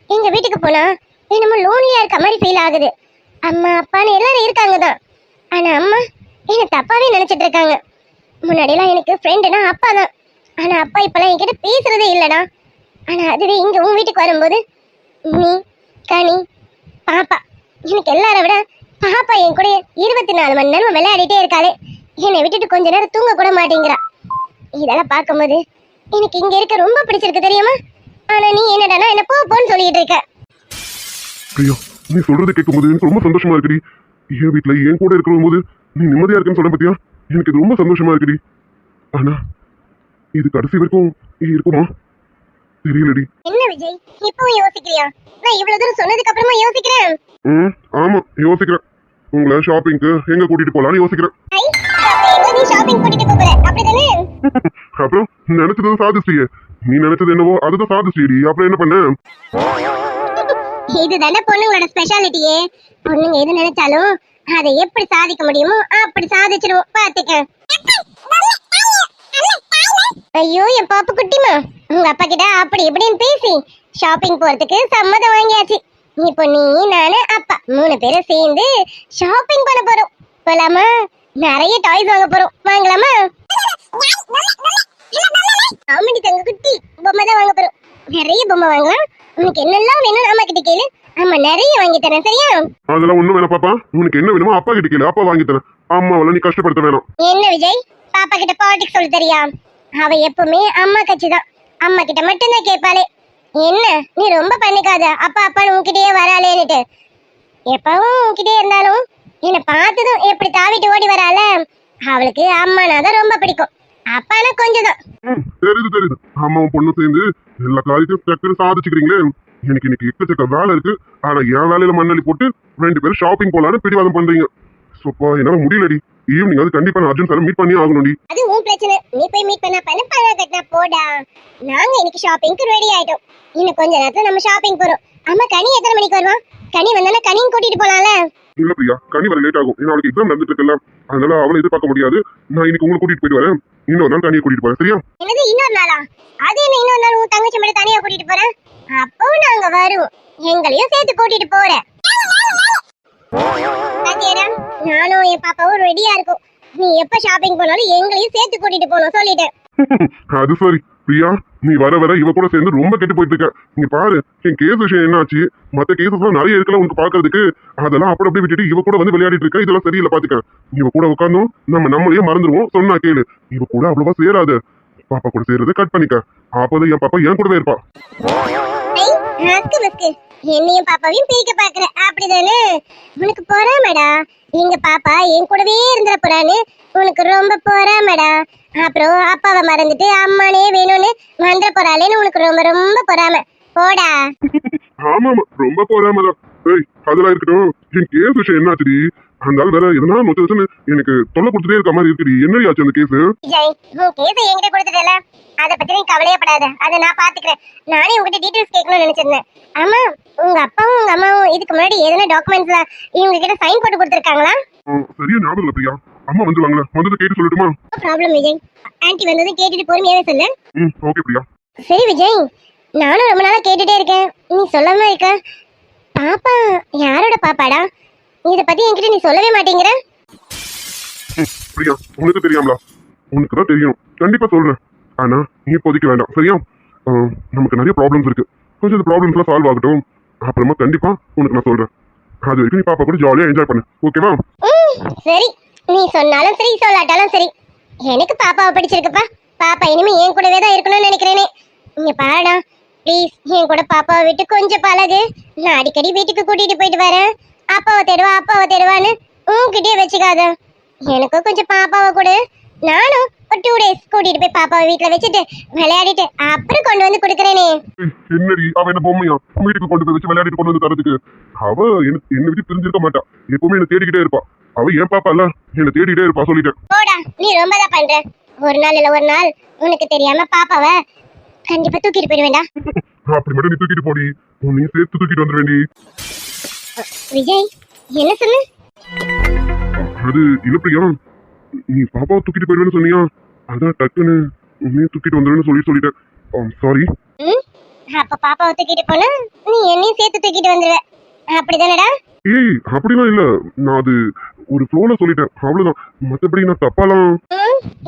எங்க வீட்டுக்கு போனா என்னமோ லோன்லியா இருக்க மாதிரி ஃபீல் ஆகுது. அம்மா அப்பான்னு எல்லாரும் இருக்காங்க தான், ஆனா அம்மா என்ன தப்பாவே நினைச்சிட்டு இருக்காங்க. முன்னாடிலாம் எனக்கு ஃப்ரெண்டுனா அப்பா தான், ஆனா அப்பா இப்பெல்லாம் என்கிட்ட பேசுறதே இல்லடா. ஆனா அதுவே இங்க உன் வீட்டுக்கு வரும்போது நீ, கனி, பாப்பா, எனக்கு எல்லாரை விட பாப்பா என் கூட 24 மணி நேரம் விளையாடிட்டே இருக்காளே. என்னை விட்டுட்டு கொஞ்ச நேரம் தூங்க கூட மாட்டேங்கிறா. இதெல்லாம் பார்க்கும்போது எனக்கு இங்க இருக்க ரொம்ப பிடிச்சிருக்கு தெரியுமா? ஆனா நீ என்னடா என்ன போன்னு சொல்லிட்டு இருக்க. பிரியா, நீ சொல்றதை கேட்கும்போது எனக்கு ரொம்ப சந்தோஷமா இருக்குடி. என் வீட்டுல என் கூட இருக்கிற போது நீ நிம்மதியா இருக்குன்னு சொல்ல பத்தியா? எனக்கு இது ரொம்ப சந்தோஷமா இருக்குடி. ஆனா இது கடைசி வரைக்கும் இருக்குமா தெரியலடி. என்ன விஜய், இப்பவும் யோசிக்கிறியா? நான் இவ்வளவு தூரம் சொன்னதுக்கு அப்புறமா யோசிக்கிறேன். ஆமா யோசிக்கிறேன். உங்களை ஷாப்பிங்க்கு எங்க கூட்டிட்டு போலான்னு யோசிக்கிறேன். நீ ஷாப்பிங் கூட்டிட்டு போற அப்படிதானே? அப்புறம் நினைச்சது சாதிச்சியே. நீ நினைச்சது என்னவோ அதுதான் சாதிச்சியடி. அப்புறம் என்ன பண்ண? இதுதானே பொண்ணுங்களோட ஸ்பெஷாலிட்டியே. பொண்ணுங்க எது நினைச்சாலும் அதை எப்படி சாதிக்க முடியுமோ அப்படி சாதிச்சிருவோம். பாத்துக்க. ஐயோ என் பாப்பு குட்டிமா, உங்க அப்பா கிட்ட அப்படி இப்படின்னு பேசி ஷாப்பிங் போறதுக்கு சம்மதம் வாங்கியாச்சு. இப்போ நீ, நானு, அப்பா 3 பேரும் சேர்ந்து ஷாப்பிங் பண்ண போறோம். போலாமா? நிறைய டாய்ஸ் வாங்க போறோம். வாங்கலாமா? ஆமாடி தங்க குட்டி, பொம்மை தான் வாங்க போறோம். நிறைய பொம்மை வாங்கலாம். உனக்கு என்னெல்லாம் வேணும் அம்மா கிட்ட கேளு, அம்மா நிறைய வாங்கி தரேன். சரியா? அதெல்லாம் ஒண்ணும் வேணாம் பாப்பா. உனக்கு என்ன வேணுமோ அப்பா கிட்ட கேளு, அப்பா வாங்கி தரேன். அம்மாவெல்லாம் நீ கஷ்டப்படுத்த வேணாம். என்ன விஜய், பாப்பா கிட்ட பாலிடிக்ஸ் சொல்ல தெரியா? அவ எப்பவுமே அம்மா கட்சி தான், அம்மா கிட்ட மட்டும்தான் கேட்பாளே. என்ன நீ ரொம்ப பண்ணிக்காத, அப்பா அப்பான்னு உன்கிட்டயே வராளேன்னுட்டு. எப்பவும் உன்கிட்டே இருந்தாலும் என்னை பார்த்ததும் எப்படி தாவிட்டு ஓடி வராள. அவளுக்கு அம்மானாதான் ரொம்ப பிடிக்கும், அப்பானா கொஞ்சம் தான். தெரியுது. அம்மாவும் பொண்ணும் சேர்ந்து எல்லா காரியத்தையும் டக்குன்னு சாதிச்சுக்கிறீங்களே. எனக்கு இன்னைக்கு எக்கச்சக்க வேலை இருக்கு. ஆனா என் வேலையில மண்ணலி போட்டு 2 பேரும் ஷாப்பிங் போலான்னு பிடிவாதம் பண்றீங்க. சோப்பா என்னால முடியலடி. ஈவினிங் அது கண்டிப்பா நான் அர்ஜுன் சார் மீட் பண்ணி ஆகணும்டி. அது உன் பிரச்சனை. நீ போய் மீட் பண்ண பணம் கட்டினா போடா. நாங்க இன்னைக்கு ஷாப்பிங்க்கு ரெடி ஆயிட்டோம். இன்னும் கொஞ்ச நேரத்துல நம்ம ஷாப்பிங் போறோம். அம்மா கனி எத்தனை மணிக்கு வருவான்? கனி வந்தானே கனியும் கூட்டிட்டு போலாம்ல. இல்ல பிரியா, கனி வர லேட் ஆகும். ஏன்னா அவளுக்கு எக்ஸாம் நடந்துட்டு இருக்குல்ல, அதனால அவளை எதிர்பார்க்க முடியாது. நான் இன்னைக்கு உங்களை கூட்டிட்டு போயிட்டு வரேன். இன்னொரு நாள் கனியை கூட்டிட்டு போறேன், சரியா? என்னது இன்னொரு நாளா? அது என்ன இன்னொரு நாள் உன் தங்கச்சி மட்டும் தனியா கூட்டிட்டு போறேன்? அப்போ நாங்க வருவோம். எங்களையும் சேர்த்து கூட்டிட்டு போறேன். பாத்தியாடா, நானும் என் பாப்பாவும் ரெடியா இருக்கோம். நீ எப்ப ஷாப்பிங் போனாலும் எங்களையும் சேர்த்து கூட்டிட்டு போகணும் சொல்லிட்டேன். அது சரி பிரியா, நீ வர வர இவ கூட சேர்ந்து ரொம்ப கெட்டு போயிட்டு இருக்க. இங்க பாரு, என் கேஸ் விஷயம் என்ன ஆச்சு? மத்த கேசஸ் எல்லாம் நிறைய இருக்கல உனக்கு பாக்குறதுக்கு. அதெல்லாம் அப்படி அப்படியே விட்டுட்டு இவ கூட வந்து விளையாடிட்டு இருக்க. இதெல்லாம் சரியில்லை பாத்துக்க. இவ கூட உட்காந்தும் நம்மளையே மறந்துடுவோம். சொன்னா கேளு, இவ கூட அவ்வளவா சேராது. பாப்பா கூட சேர்றதை கட் பண்ணிக்க. அப்போதான் என் பாப்பா என் கூடவே இருப்பா. என்னையும் பாப்பாவையும் பிரிக்க பாக்குற அப்படிதானே? உனக்கு பொறாமடா. எங்க பாப்பா என் கூடவே இருந்துற போறான்னு உனக்கு ரொம்ப பொறாமடா. அப்புறம் அப்பாவை மறந்துட்டு அம்மானே வேணும்னு வந்துட போறாளேன்னு உனக்கு ரொம்ப ரொம்ப பொறாம. போடா. ஆமா ஆமா, ரொம்ப போறாமதான். ஏய், அதெல்லாம் இருக்கட்டும். என் கேஸ் விஷயம் என்னாச்சுடி? அந்த ஆள் வேற எதனா மொத்தம் எனக்கு தொல்லை கொடுத்துட்டே இருக்க மாதிரி இருக்குடி. என்னடி ஆச்சு அந்த கேஸ்? விஜய், உன் கேஸை என்கிட்ட கொடுத்துட்டல, அதை பத்தி நீ கவலையே படாத. அதை நான் பாத்துக்கிறேன். நானே உங்ககிட்ட டீடைல்ஸ் கேட்கணும்னு நினைச்சிருந்தேன். ஆமா, உங்க அப்பாவும் உங்க அம்மாவும் இதுக்கு முன்னாடி எதனா டாக்குமெண்ட்ஸ்ல இவங்க கிட்ட சைன் போட்டு கொடுத்துருக்காங்களா? சரியா ஞாபகம் இல்ல பிரியா. அம்மா வந்துருவாங்களா? வந்ததை கேட்டு சொல்லட்டுமா? ப்ராப்ளம் விஜய். ஆன்ட்டி வந்ததும் கேட்டுட்டு பொறுமையாவே சொல்லு. ஓகே பிரியா. சரி விஜய், நானும் ரொம்ப நாளா கேட்டுட்டே இருக்கேன். நீ சொல்லாம இருக்க. பாப்பா யாரோட பாப்பாடா? இத பத்தி என்கிட்ட நீ சொல்லவே மாட்டேங்கிற. பிரியா, உனக்கு தெரியாமலா? உனக்கு தான் தெரியும். கண்டிப்பா சொல்றேன். ஆனா நீ இப்போதைக்கு வேண்டாம், சரியா? நமக்கு நிறைய ப்ராப்ளம்ஸ் இருக்கு. கொஞ்சம் இந்த ப்ராப்ளம்ஸ்லாம் சால்வ் ஆகட்டும். அப்புறமா கண்டிப்பா உனக்கு நான் சொல்றேன். அது வரைக்கும் நீ பாப்பா கூட ஜாலியா என்ஜாய் பண்ணு, ஓகேவா? சரி, நீ சொன்னாலும் சரி சொல்லாட்டாலும் சரி, எனக்கு பாப்பாவை பிடிச்சிருக்குப்பா. பாப்பா இனிமே என் கூடவே தான் இருக்கணும்னு நினைக்கிறேனே. இங்க பாருடா, ப்ளீஸ் என் கூட பாப்பாவை விட்டு கொஞ்சம் பழகு. நான் அடிக்கடி வீட்டுக்கு கூட்டிட்டு போயிட்டு வரேன். அப்பாவை தேடுவான்னு உன்கிட்டயே வச்சுக்காத. எனக்கும் கொஞ்சம் பாப்பாவை கொடு. நானும் ஒரு 2 days கூட்டிட்டு போய் பாப்பாவை வீட்டுல வச்சுட்டு விளையாடிட்டு அப்புறம் கொண்டு வந்து கொடுக்குறேனே. என்னடி அவ என்ன பொம்மையா வீட்டுக்கு கொண்டு போய் வச்சு விளையாடிட்டு கொண்டு வந்து தரதுக்கு? அவ என்ன விட்டு தெரிஞ்சிருக்க மாட்டா. எப்பவுமே என்ன தேடிக்கிட்டே இருப்பா. அவ ஏன் பாப்பா இல்ல, என்ன தேடிக்கிட்டே இருப்பா. சொல்லிட்டேன். போடா, நீ ரொம்ப தான் பண்ற. ஒரு நாள் இல்ல ஒரு நாள் உனக்கு தெரியாம பாப்பாவை கண்டிப்பா தூக்கிட்டு போயிடுவேண்டா. அப்படி மட்டும் நீ தூக்கிட்டு போடி, உன்னையும் சேர்த்து தூக்கிட்டு வந்துட வேண்டி. விஜய், என்ன சொன்ன? அது இல்ல பிரியா, நீ பாப்பாவை தூக்கிட்டு போயிடுவேன்னு சொன்னியா, அதான் டக்குன்னு உன்னையும் தூக்கிட்டு வந்துடுவேன்னு சொல்லிட்டேன். சாரி. அப்ப பாப்பாவை தூக்கிட்டு போனா நீ என்னையும் சேர்த்து தூக்கிட்டு வந்துடுவ, அப்படிதானடா? ஏய், அப்படிலாம் இல்ல. நான் அது ஒரு ஃப்ளோல சொல்லிட்டேன், அவ்வளவுதான். மத்தபடி நான் தப்பாலாம்.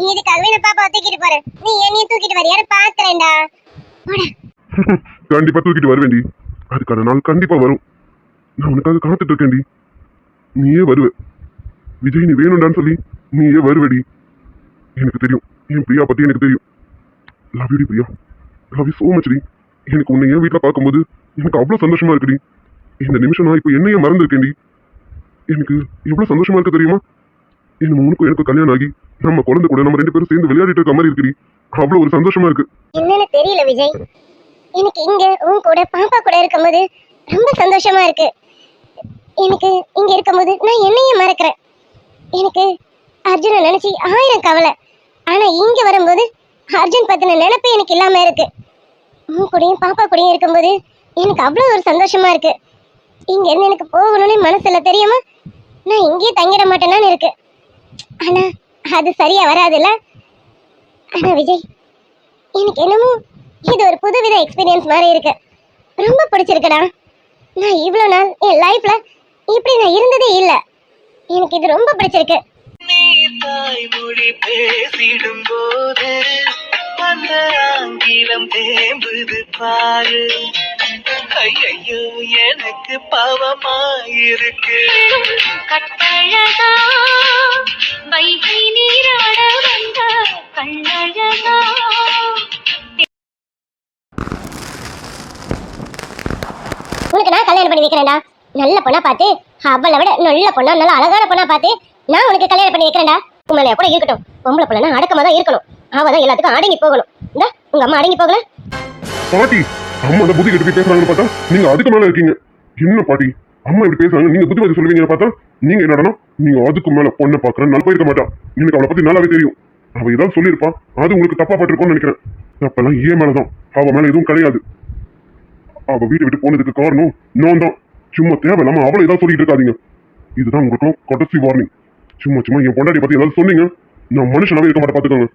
இதுக்காகவே நான் பாப்பாவை தூக்கிட்டு போறேன். நீ என்னையும் தூக்கிட்டு வரியாரு பாக்குறேன்டா. கண்டிப்பா தூக்கிட்டு வருவேண்டி. அதுக்கான நாள் கண்டிப்பா வரும். நான் உனக்காக காத்துட்டு இருக்கேன்டி. நீயே வருவ. விஜய் நீ வேணும்டான்னு சொல்லி நீயே வருவடி. எனக்கு தெரியும், என் பிரியா பத்தி எனக்கு தெரியும். லவ் யூ டி Priya, love you so much டி. எனக்கு உன்னை என் வீட்டுல பார்க்கும்போது எனக்கு அவ்வளவு சந்தோஷமா இருக்குடி. இந்த நிமிஷம் நான் இப்ப என்னையே மறந்துருக்கேன்டி. எனக்கு எவ்வளவு சந்தோஷமா இருக்கு தெரியுமா? என்ன உனக்கும் எனக்கு கல்யாணம் ஆகி நம்ம குழந்தை கூட நம்ம 2 பேரும் சேர்ந்து விளையாடிட்டு இருக்க மாதிரி இருக்குடி. அவ்வளவு ஒரு சந்தோஷமா இருக்கு. என்னன்னு தெரியல விஜய், எனக்கு இங்க உன் கூட பாப்பா கூட இருக்கும்போது ரொம்ப சந்தோஷமா இருக்கு. எனக்கு இங்க இருக்கும்போது நான் என்னையே மறக்கிறேன். எனக்கு அர்ஜுனை நினைச்சு 1000 கவலை. ஆனா இங்க வரும்போது அர்ஜுன் பத்தின நினைப்பே எனக்கு இல்லாம இருக்கு. உன் கூடயும் பாப்பா கூடயும் இருக்கும்போது எனக்கு அவ்வளவு ஒரு சந்தோஷமா இருக்கு. இங்க இருந்து எனக்கு போகணும்னு மனசுல தெரியுமா? நான் இங்கேயே தங்கிட மாட்டேனான்னு இருக்கு. ஆனா அது சரியா வராதுல்ல. ஆனா விஜய், எனக்கு என்னமோ இது ஒரு புதுவித எக்ஸ்பீரியன்ஸ் மாதிரி இருக்கு. ரொம்ப பிடிச்சிருக்குடா. நான் இவ்வளவு நாள் என் லைஃப்ல இப்படி நான் இருந்ததே இல்ல. எனக்கு இது ரொம்ப பிடிச்சிருக்கு. நீ தாய்மொழி பேசிடும் போது அந்த ஆங்கிலம் தேம்புது பாரு. ஐயோ எனக்கு பாவமாயிருக்கு. கட்டழகா வைகை நீராட வந்த கண்ணழகா. உனக்கு நான் கல்யாணம் பண்ணி வைக்கிறேன்டா. நல்ல பொண்ணா பார்த்து, அவளை விட நல்ல பொண்ணா, நல்ல அழகான பொண்ணா பார்த்து நான் உனக்கு கல்யாணம் பண்ணி வைக்கிறேன்டா. உண்மையில கூட இருக்கட்டும். பொம்பளை பிள்ளைனா அடக்கமா தான் இருக்கணும். அவதான் எல்லாத்துக்கும் அடங்கி போகணும். இந்த உங்க அம்மா அடங்கி போகல. பாட்டி, அம்மா அந்த புத்தி கெட்டு பேசுறாங்கன்னு பார்த்தா நீங்க அதுக்கு மேல இருக்கீங்க. என்ன பாட்டி, அம்மா இப்படி பேசுறாங்க, நீங்க புத்திமதி சொல்லுவீங்கன்னு பார்த்தா நீங்க என்னடனா நீங்க அதுக்கு மேல பொண்ணை பாக்குறேன் நல்லா போயிருக்க மாட்டா. எனக்கு அவளை பத்தி நல்லாவே தெரியும். அவ ஏதாவது சொல்லியிருப்பா, அது உங்களுக்கு தப்பா பட்டிருக்கோம்னு நினைக்கிறேன். அப்பெல்லாம் ஏன் மேலதான், அவ மேல எதுவும் கிடையாது. அவ வீட்டை விட்டு போனதுக்கு காரணம் நான் தான். சும்மா தேவையில்லாம அவளை ஏதாவது சொல்லிட்டு இருக்காதீங்க. இதுதான் உங்களுக்கு கடைசி வார்னிங். சும்மா சும்மா என் பொண்டாட்டி பத்தி ஏதாவது சொன்னீங்க, நான் மனுஷனாவே இருக்க மாட்டேன், பாத்துக்கோங்க.